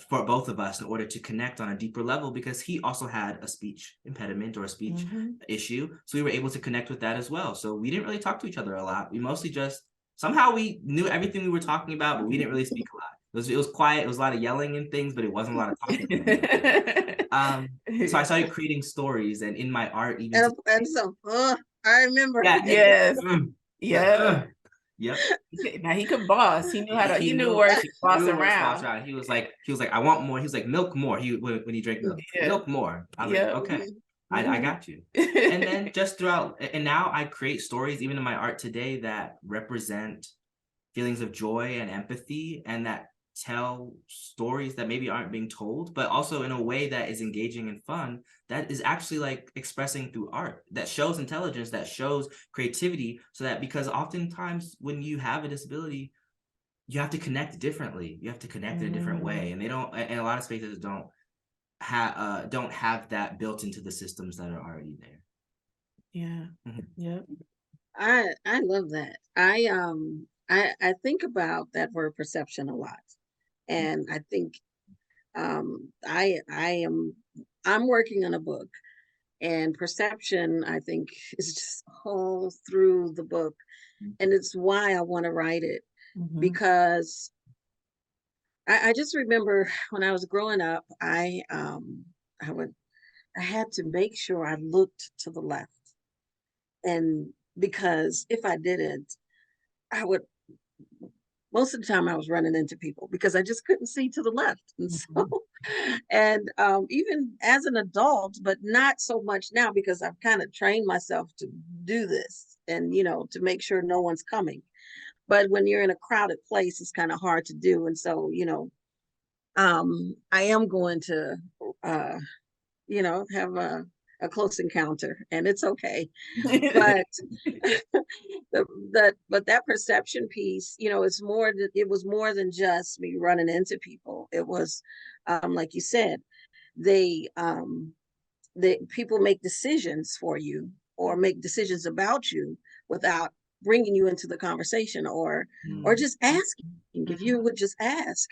for both of us, in order to connect on a deeper level, because he also had a speech impediment or a speech issue. So we were able to connect with that as well. So we didn't really talk to each other a lot. We mostly just, somehow we knew everything we were talking about, but we didn't really speak a lot. It was quiet. It was a lot of yelling and things, but it wasn't a lot of talking. So I started creating stories, and in my art, even And so, I remember. yeah, Yes. yeah, Yep. yep. Now he could boss. He knew how to. He knew where to boss knew where to boss around. around. He was like, I want more. He was like, milk more. When he drank milk, Yeah. milk more. I was Yep. like, okay, I got you. And then just throughout, and now I create stories even in my art today that represent feelings of joy and empathy, and that tell stories that maybe aren't being told, but also in a way that is engaging and fun, that is actually like expressing through art, that shows intelligence, that shows creativity. So that, because oftentimes when you have a disability, you have to connect differently, you have to connect in a different way, and they don't, and a lot of spaces don't have that built into the systems that are already there. Yeah. Yep. I love that. I think about that word perception a lot. And I think I'm working on a book, and perception, I think, is just all through the book. And it's why I want to write it, because I just remember when I was growing up, I had to make sure I looked to the left. And because if I didn't, I would, most of the time I was running into people because I just couldn't see to the left. And so, and even as an adult, but not so much now, because I've kind of trained myself to do this and, to make sure no one's coming. But when you're in a crowded place, it's kind of hard to do. And so, I am going to, have a close encounter, and it's okay. But that perception piece, it was more than just me running into people. It was, like you said, they people make decisions for you, or make decisions about you without bringing you into the conversation, or just asking, if you would just ask.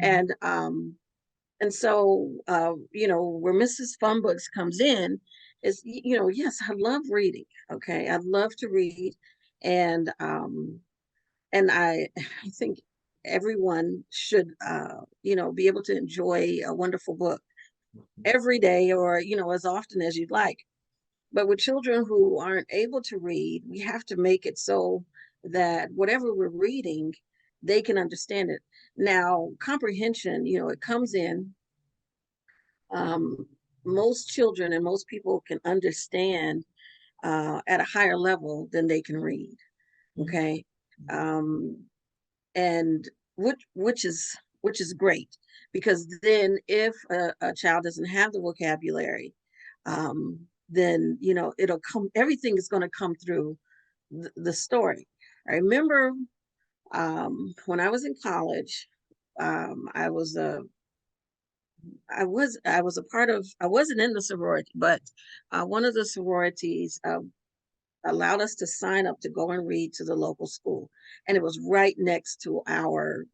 And so where Mrs. Funbooks comes in is, yes, I love reading. Okay, I love to read. And I think everyone should be able to enjoy a wonderful book every day, or as often as you'd like. But with children who aren't able to read, we have to make it so that whatever we're reading, they can understand it. Now, comprehension, it comes in, most children and most people can understand at a higher level than they can read. Okay. And which is great, because then if a child doesn't have the vocabulary, then it'll come, everything is going to come through the story. I remember when I was in college, I was a part of, I wasn't in the sorority, but one of the sororities allowed us to sign up to go and read to the local school. And it was right next to our,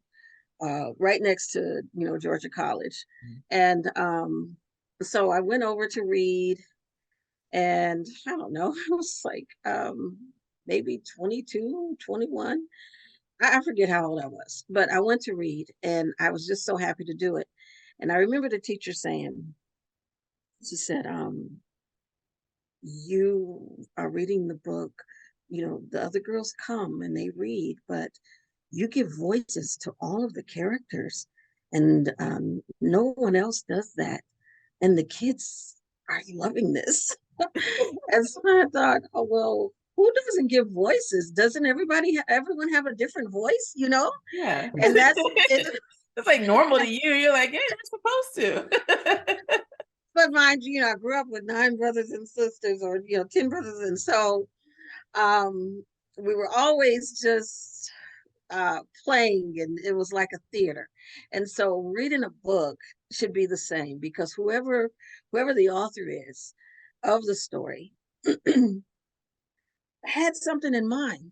right next to, Georgia College. Mhm. And so I went over to read, and I don't know, I was like maybe 22, 21. I forget how old I was, but I went to read and I was just so happy to do it. And I remember the teacher saying, she said, you are reading the book, the other girls come and they read, but you give voices to all of the characters, and no one else does that. And the kids are loving this. And so I thought, oh, well, who doesn't give voices? Doesn't everyone have a different voice, Yeah. And that's it. It's like normal to you. You're like, yeah, you're supposed to. But mind you, I grew up with 9 brothers and sisters, or 10 brothers, and so um we were always just playing, and it was like a theater. And so reading a book should be the same, because whoever the author is of the story had something in mind.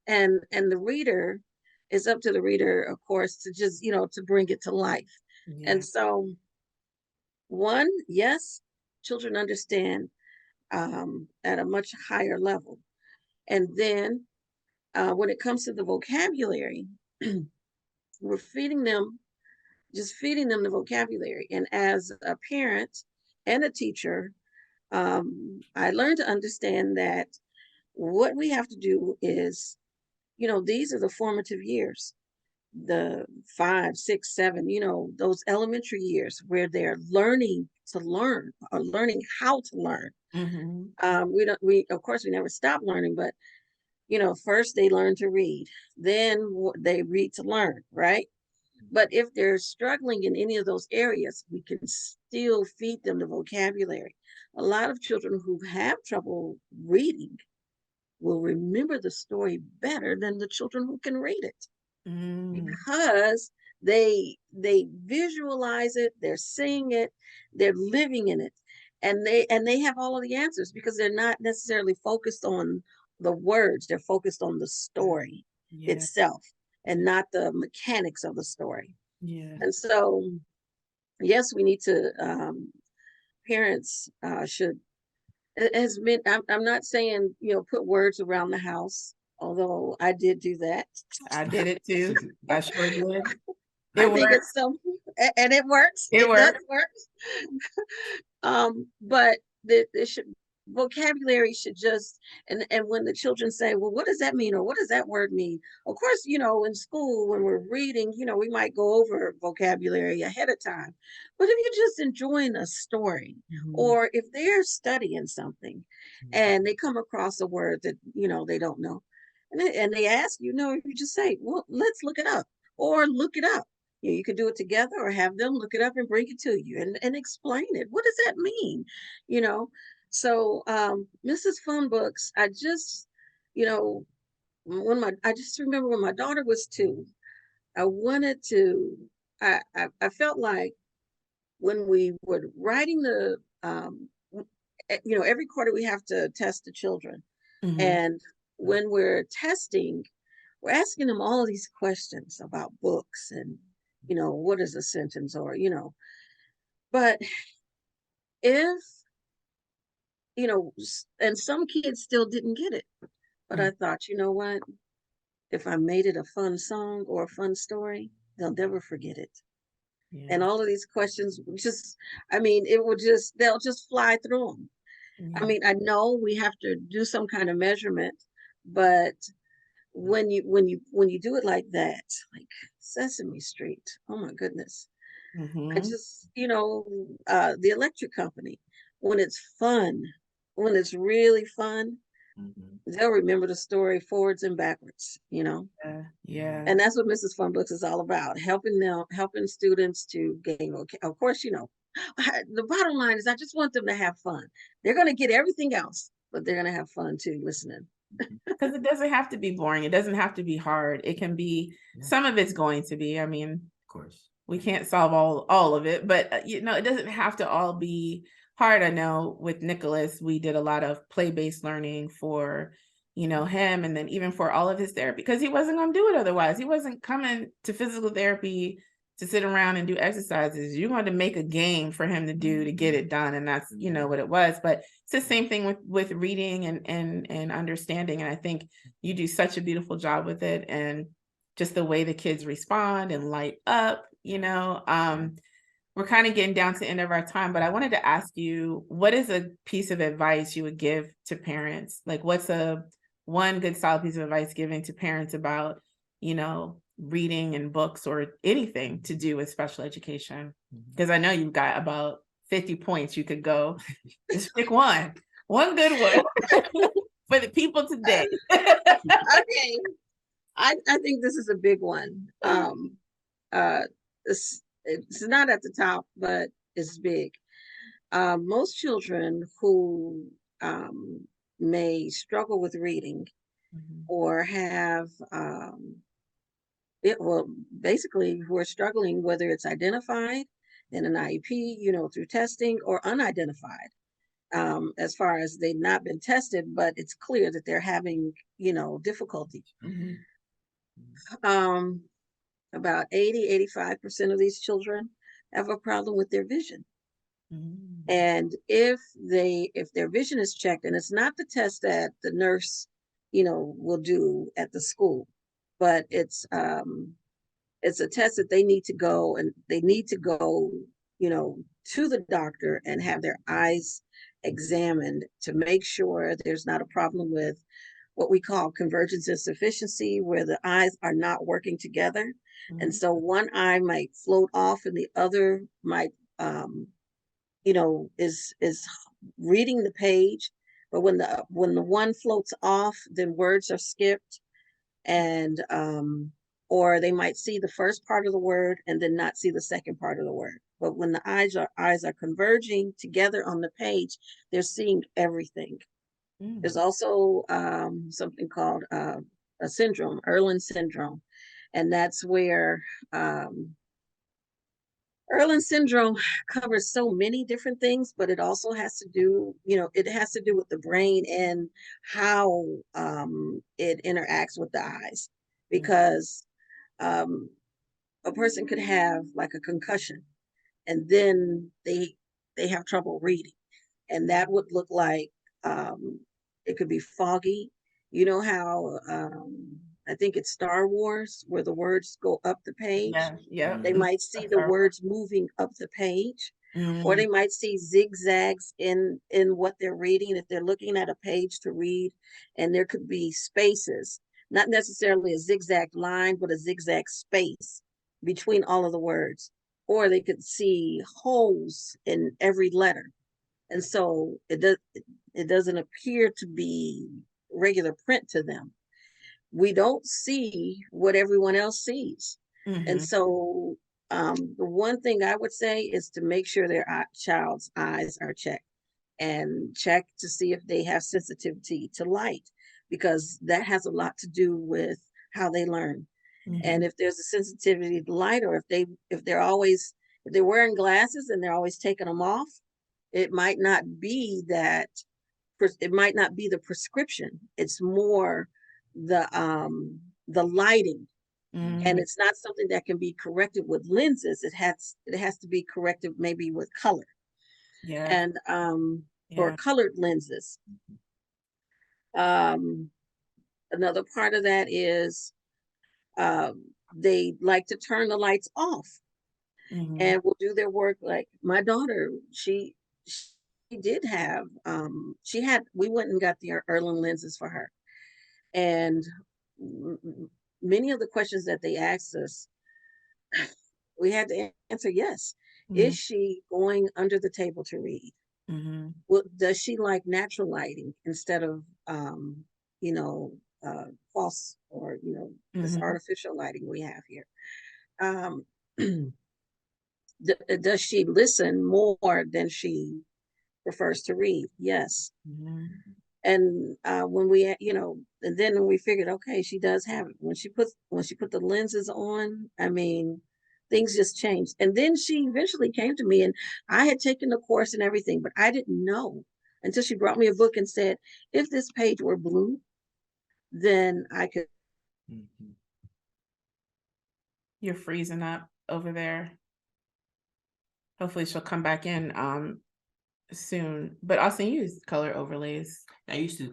And the reader, is up to the reader, of course, to just to bring it to life. Yeah. And so, one, yes, children understand at a much higher level. And then when it comes to the vocabulary, we're feeding them the vocabulary. And as a parent and a teacher, I learned to understand that what we have to do is, these are the formative years, the 5, 6, 7, those elementary years where they're learning to learn, or learning how to learn. Mm-hmm. We of course we never stop learning, but first they learn to read, then they read to learn, right? But if they're struggling in any of those areas, we can still feed them the vocabulary. A lot of children who have trouble reading will remember the story better than the children who can read it, Mm. because they visualize it, they're seeing it, they're living in it, and they have all of the answers, because they're not necessarily focused on the words, they're focused on the story Yeah. itself, and not the mechanics of the story. Yeah. And so, yes, we need to, parents should, it has been, I'm not saying, put words around the house, although I did do that. I did it too. I sure did. I It think worked. it's so, and it works. It It does worked. work. But there should, vocabulary should just, and when the children say, well, what does that mean, or what does that word mean? Of course, in school when we're reading, we might go over vocabulary ahead of time. But if you're just enjoying a story, Mhm. or if they're studying something and they come across a word that they don't know, and they ask, you just say, well, let's look it up, or look it up. You could do it together, or have them look it up and bring it to you, and explain it. What does that mean? You know, so Mrs. Fun Books, I just, you know, I just remember when my daughter was 2, I wanted to, I felt like when we were writing the, every quarter we have to test the children. Mhm. And when we're testing, we're asking them all of these questions about books, and, what is a sentence, or, but if, and some kids still didn't get it. But Mm. I thought, you know what? If I made it a fun song or a fun story, they'll never forget it. Yeah. And all of these questions just, they'll just fly through them. I Yeah. mean, I know we have to do some kind of measurement, but when you do it like that, like Sesame Street, oh my goodness. I Mhm. just, the electric company, when it's fun, when it's really fun, Mhm. they'll remember the story forwards and backwards, Yeah. Yeah. And that's what Mrs. Fun Books is all about, helping students to gain, of course, the bottom line is I just want them to have fun. They're going to get everything else, but they're going to have fun too, listening. Mhm. Because it doesn't have to be boring. It doesn't have to be hard. It can be, Yeah. some of it's going to be. I mean, Of course. we can't solve all of it, but it doesn't have to all be hard. I know with Nicholas, we did a lot of play-based learning for, him, and then even for all of his therapy, because he wasn't going to do it otherwise. He wasn't coming to physical therapy to sit around and do exercises. You're going to make a game for him to do to get it done, and that's what it was. But it's the same thing with reading and understanding, and I think you do such a beautiful job with it, and just the way the kids respond and light up. We're kind of getting down to the end of our time, but I wanted to ask you, what is a piece of advice you would give to parents? Like, what's one good solid piece of advice given to parents about, reading and books or anything to do with special education? Because I know you've got about 50 points you could go. Just pick one good one for the people today. Okay. I think this is a big one. It's not at the top, but it's big. Most children who may struggle with reading or have basically who are struggling, whether it's identified in an IEP, through testing, or unidentified, as far as they've not been tested, but it's clear that they're having, difficulty. About 85% of these children have a problem with their vision. And if their vision is checked, and it's not the test that the nurse, will do at the school, but it's a test that they need to go to the doctor and have their eyes examined to make sure there's not a problem with what we call convergence insufficiency, where the eyes are not working together. And so one eye might float off and the other might, is reading the page. But when the one floats off, then words are skipped, and or they might see the first part of the word and then not see the second part of the word. But when the eyes are converging together on the page, they're seeing everything. There's also something called a syndrome, Erlen syndrome. And that's where Erlen syndrome covers so many different things, but it also has to do, with the brain and how it interacts with the eyes. Because a person could have like a concussion and then they have trouble reading. And that would look like it could be foggy. You know how I think it's Star Wars where the words go up the page. Yeah. They might see the words moving up the page, or they might see zigzags in what they're reading if they're looking at a page to read, and there could be spaces, not necessarily a zigzag line, but a zigzag space between all of the words, or they could see holes in every letter. And so it doesn't appear to be regular print to them. We don't see what everyone else sees. And so the one thing I would say is to make sure their child's eyes are checked, and check to see if they have sensitivity to light, because that has a lot to do with how they learn. And if there's a sensitivity to light, or if they're wearing glasses and they're always taking them off, it might not be that. It might not be the prescription. It's more the lighting, and it's not something that can be corrected with lenses. It has to be corrected maybe with color, and or colored lenses. Another part of that is they like to turn the lights off and will do their work. Like my daughter, she did have we went and got the Erlen lenses for her, and many of the questions that they asked us, we had to answer yes. Is she going under the table to read? Well, does she like natural lighting instead of false, or this artificial lighting we have here? Does she listen more than she prefers to read? Yes. And when we, and then we figured, okay, she does have it. When she put the lenses on, I mean, things just changed. And then she eventually came to me, and I had taken the course and everything, but I didn't know until she brought me a book and said, if this page were blue, then I could. Mhm. You're freezing up over there. Hopefully she'll come back in soon. But Austin used color overlays. I used to,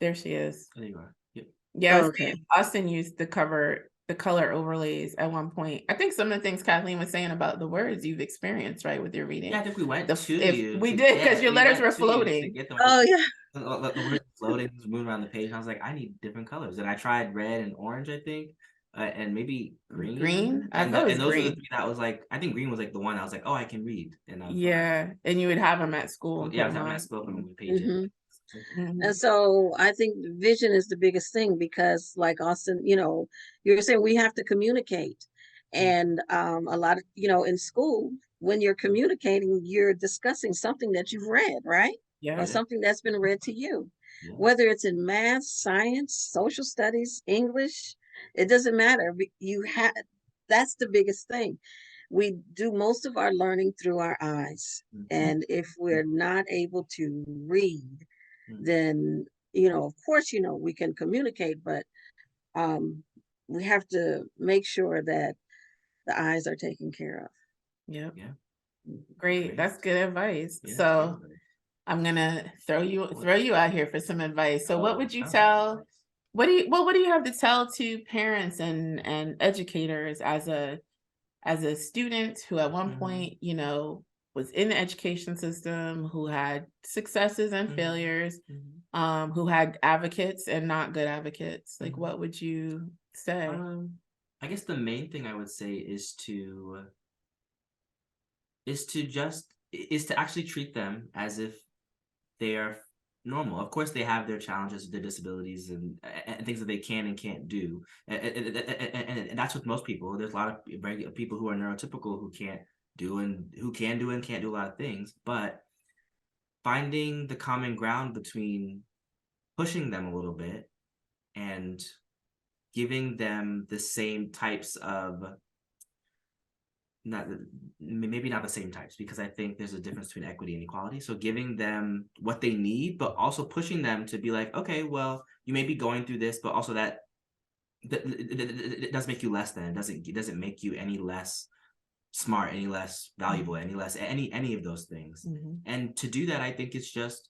There she is. there you are. Yep. Yeah, I was Okay. saying Austin used the color overlays at one point. I think some of the things Kathleen was saying about the words you've experienced, right, with your reading. Yeah, I think we went The- to if you we to did, 'cause get, your we letters went were to you to floating. get them. Oh yeah. The words floating, just moving around the page. And I was like, I need different colors. And I tried red and orange, I think, and maybe green. Green? I And, thought it was and those were the green. three that was like, I think green was like the one I was like, oh, I can read. And I was Yeah, and you would have them at school. like, And yeah, I put was 'em having on. that spoken when we pages. Mhm. Mhm. And so I think vision is the biggest thing, because like Austin, you're saying we have to communicate. And a lot of, in school, when you're communicating, you're discussing something that you've read, right? Yeah. Or something that's been read to you. Yeah. Whether it's in math, science, social studies, English, it doesn't matter. That's the biggest thing. We do most of our learning through our eyes. Mhm. And if we're not able to read, Mhm. then of course we can communicate, but we have to make sure that the eyes are taken care of. Yep. Yeah. Great. That's good advice. Yeah, So great. I'm gonna throw you out here for some advice. So what would you Oh, tell? What do you have to tell to parents and educators as a student who at one Mhm. point, was in the education system, who had successes and Mhm. failures, Mhm. who had advocates and not good advocates? Like, Mhm. what would you say? I guess the main thing I would say is to actually treat them as if they are normal. Of course, they have their challenges, their disabilities, and things that they can and can't do. And that's with most people. There's a lot of regular people who are neurotypical who can't do and who can do and can't do a lot of things. But finding the common ground between pushing them a little bit and giving them the same types of not maybe not the same types, because I think there's a difference between equity and equality. So giving them what they need, but also pushing them to be like, okay, well, you may be going through this, but also that it does make you less than. It doesn't make you any less smart, any less valuable, any less any of those things. Mhm. And to do that, I think it's just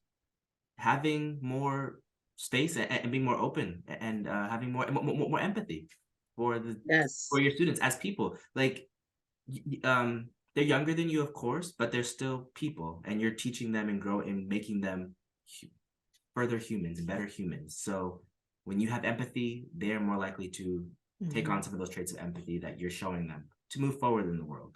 having more space and being more open and having more empathy for Yes. your students as people. Like they're younger than you, of course, but they're still people, and you're teaching them and making them further humans and better humans. So when you have empathy, they're more likely to take on some of those traits of empathy that you're showing them to move forward in the world.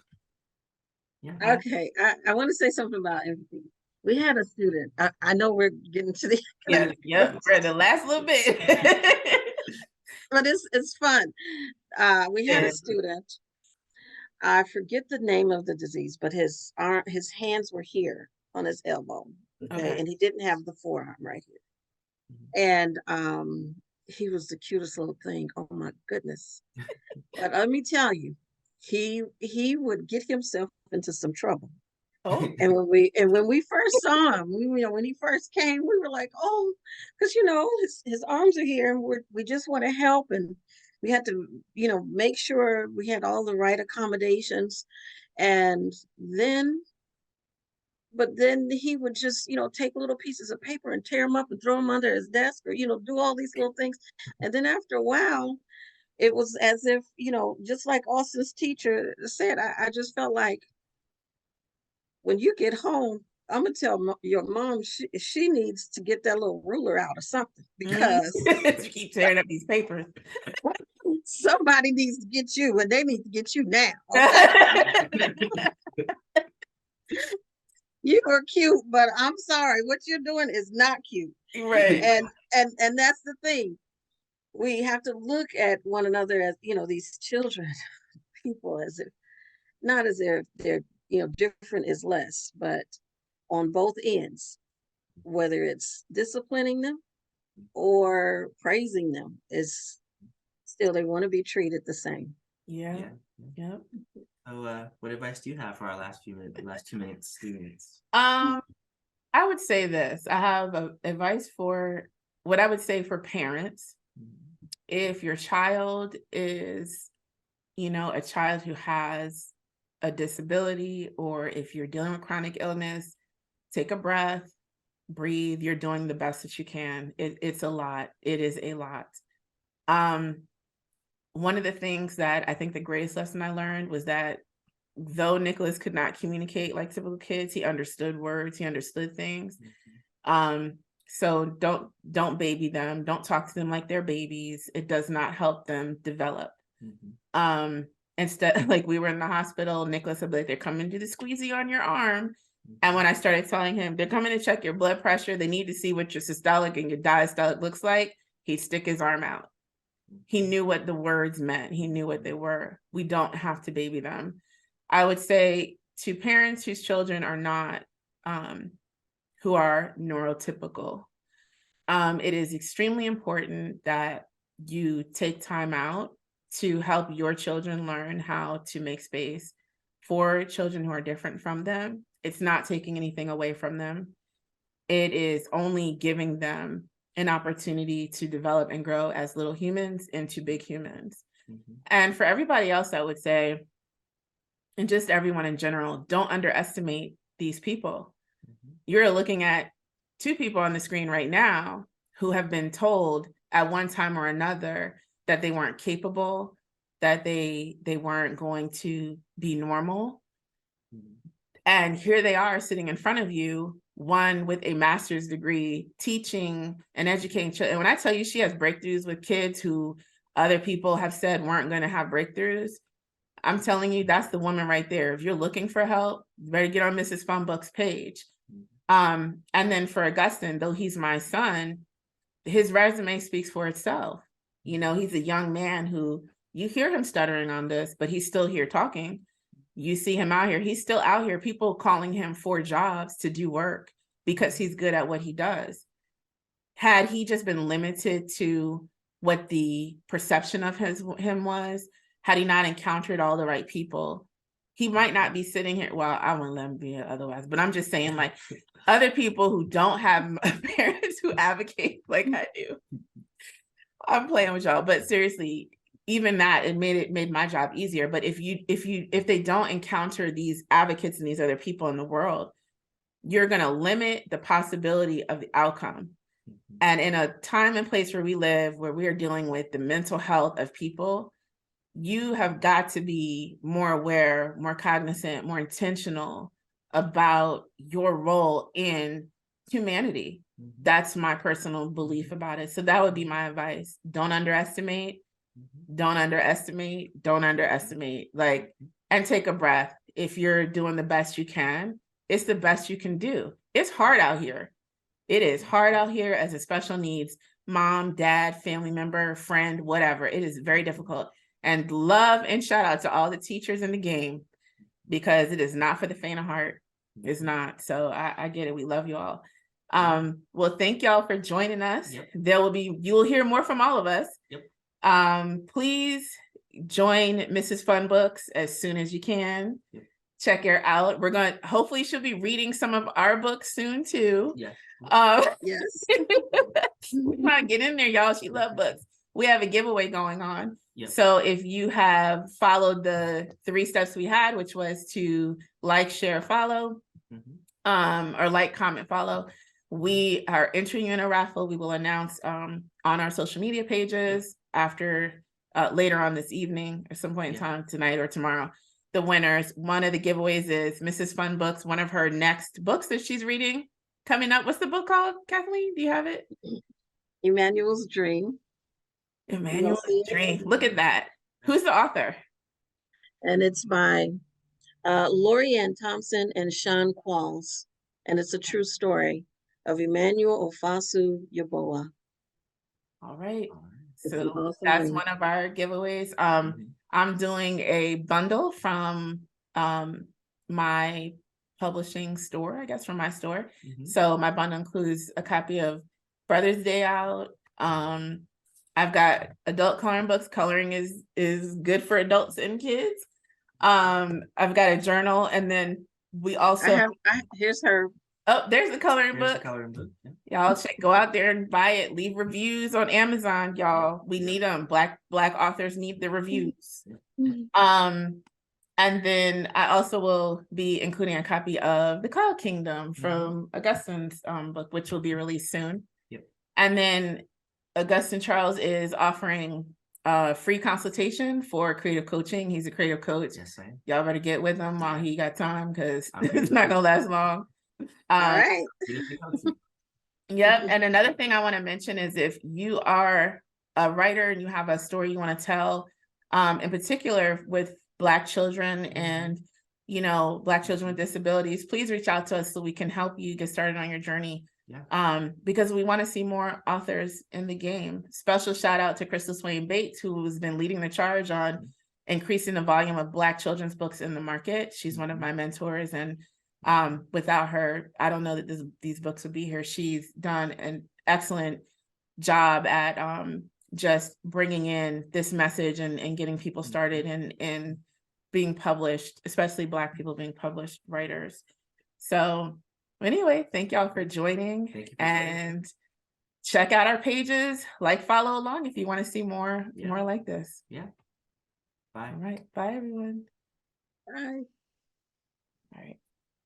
Yeah. Okay, I want to say something about empathy. We had a student. I know we're getting to the Yeah, yep. For the last little bit. but it's fun. We had Yeah. a student. I forget the name of the disease, but his hands were here on his elbow. Okay, Okay. and he didn't have the forearm right here. Mhm. And he was the cutest little thing. Oh my goodness. But let me tell you, he would get himself into some trouble. Oh. And when we first saw him, when he first came, we were like, oh, because his arms are here, and we just want to help, and we had to make sure we had all the right accommodations, and then but then he would just take little pieces of paper and tear them up and throw them under his desk, or do all these little things, and then after a while, it was as if just like Austin's teacher said, I just felt like, when you get home, I'm gonna tell your mom she needs to get that little ruler out or something, because You keep tearing up these papers. somebody needs to get you, and they need to get you now. Okay? You are cute, but I'm sorry, what you're doing is not cute. Right. And that's the thing. We have to look at one another as these children, people, as if not as if they're different is less, but on both ends, whether it's disciplining them or praising them, is still they want to be treated the same. Yeah. Yep. So, what advice do you have for our last 2 minutes, students? I would say this. I have advice for what I would say for parents. If your child is, a child who has a disability, or if you're dealing with chronic illness, take a breath, breathe. You're doing the best that you can. It's a lot. It is a lot. One of the things that I think the greatest lesson I learned was that though Nicholas could not communicate like typical kids, he understood words, he understood things. So don't baby them. Don't talk to them like they're babies. It does not help them develop. Instead, like we were in the hospital, Nicholas would be like, they're coming to do the squeezy on your arm. And when I started telling him they're coming to check your blood pressure, they need to see what your systolic and your diastolic looks like, he'd stick his arm out. He knew what the words meant. He knew what they were. We don't have to baby them. I would say to parents whose children are not, who are neurotypical, it is extremely important that you take time out to help your children learn how to make space for children who are different from them. It's not taking anything away from them. It is only giving them an opportunity to develop and grow as little humans into big humans. And for everybody else, I would say, and just everyone in general, don't underestimate these people. You're looking at two people on the screen right now who have been told at one time or another that they weren't capable, that they weren't going to be normal. And here they are sitting in front of you, one with a master's degree, teaching and educating children. And when I tell you she has breakthroughs with kids who other people have said weren't going to have breakthroughs, I'm telling you, that's the woman right there. If you're looking for help, you better get on Mrs. Funbook's page. And then for Augustine, though he's my son, his resume speaks for itself. He's a young man who, you hear him stuttering on this, but he's still here talking. You see him out here. He's still out here. People calling him for jobs to do work because he's good at what he does. Had he just been limited to what the perception of him was, had he not encountered all the right people, he might not be sitting here. Well, I wouldn't let him be otherwise, but I'm just saying, like, other people who don't have parents who advocate like I do. I'm playing with y'all, but seriously, even that, it made my job easier. But if they don't encounter these advocates and these other people in the world, you're going to limit the possibility of the outcome. And in a time and place where we live, where we are dealing with the mental health of people, you have got to be more aware, more cognizant, more intentional about your role in humanity. That's my personal belief about it. So that would be my advice. Don't underestimate, don't underestimate, don't underestimate, and take a breath. If you're doing the best you can, it's the best you can do. It's hard out here. It is hard out here as a special needs mom, dad, family member, friend, whatever. It is very difficult. And love and shout out to all the teachers in the game, because it is not for the faint of heart. It's not. So I get it. We love you all. Well, thank y'all for joining us. You will hear more from all of us. Please join Mrs. Funbooks as soon as you can. Check her out. Hopefully she'll be reading some of our books soon too. Yes. We're trying to get in there, y'all. She loves books. We have a giveaway going on. So if you have followed the 3 steps we had, which was to like, share, follow, or like, comment, follow, we are entering you in a raffle. We will announce on our social media pages after later on this evening or some point in time, tonight or tomorrow, the winners. One of the giveaways is Mrs. Funbooks, one of her next books that she's reading coming up. What's the book called, Kathleen? Do you have it? Emmanuel's Dream. Emmanuel's Dream. Look at that. Who's the author? And it's by Lori Ann Thompson and Sean Qualls. And it's a true story of Emmanuel Ofasu Yaboa. All right. It's So awesome that's read. one of our giveaways. I'm doing a bundle from my publishing store, I guess, from my store. So my bundle includes a copy of Brother's Day Out. I've got adult coloring books. Coloring is good for adults and kids. I've got a journal, and then we also Here's her. oh, there's the coloring Here's the book. coloring book. Yeah. Y'all should go out there and buy it. Leave reviews on Amazon, y'all. We need them. Black authors need the reviews. And then I also will be including a copy of The Cloud Kingdom from Augustine's book, which will be released soon. Yep. And then Augustine Charles is offering free consultation for creative coaching. He's a creative coach. Yes, I am. Y'all better get with him while he got time, because I'm it's not gonna last long. All right. Yep. And another thing I want to mention is, if you are a writer and you have a story you want to tell, in particular with Black children and, you know, Black children with disabilities, please reach out to us so we can help you get started on your journey. Yeah. Because we want to see more authors in the game. Special shout out to Crystal Swain Bates, who has been leading the charge on increasing the volume of Black children's books in the market. She's one of my mentors, and without her, I don't know that these books would be here. She's done an excellent job at just bringing in this message and getting people started in being published, especially Black people being published writers. So anyway, thank y'all for joining. Thank you. And check out our pages, follow along if you want to see more like this. Yeah. Bye. All right. Bye, everyone. Bye. All right.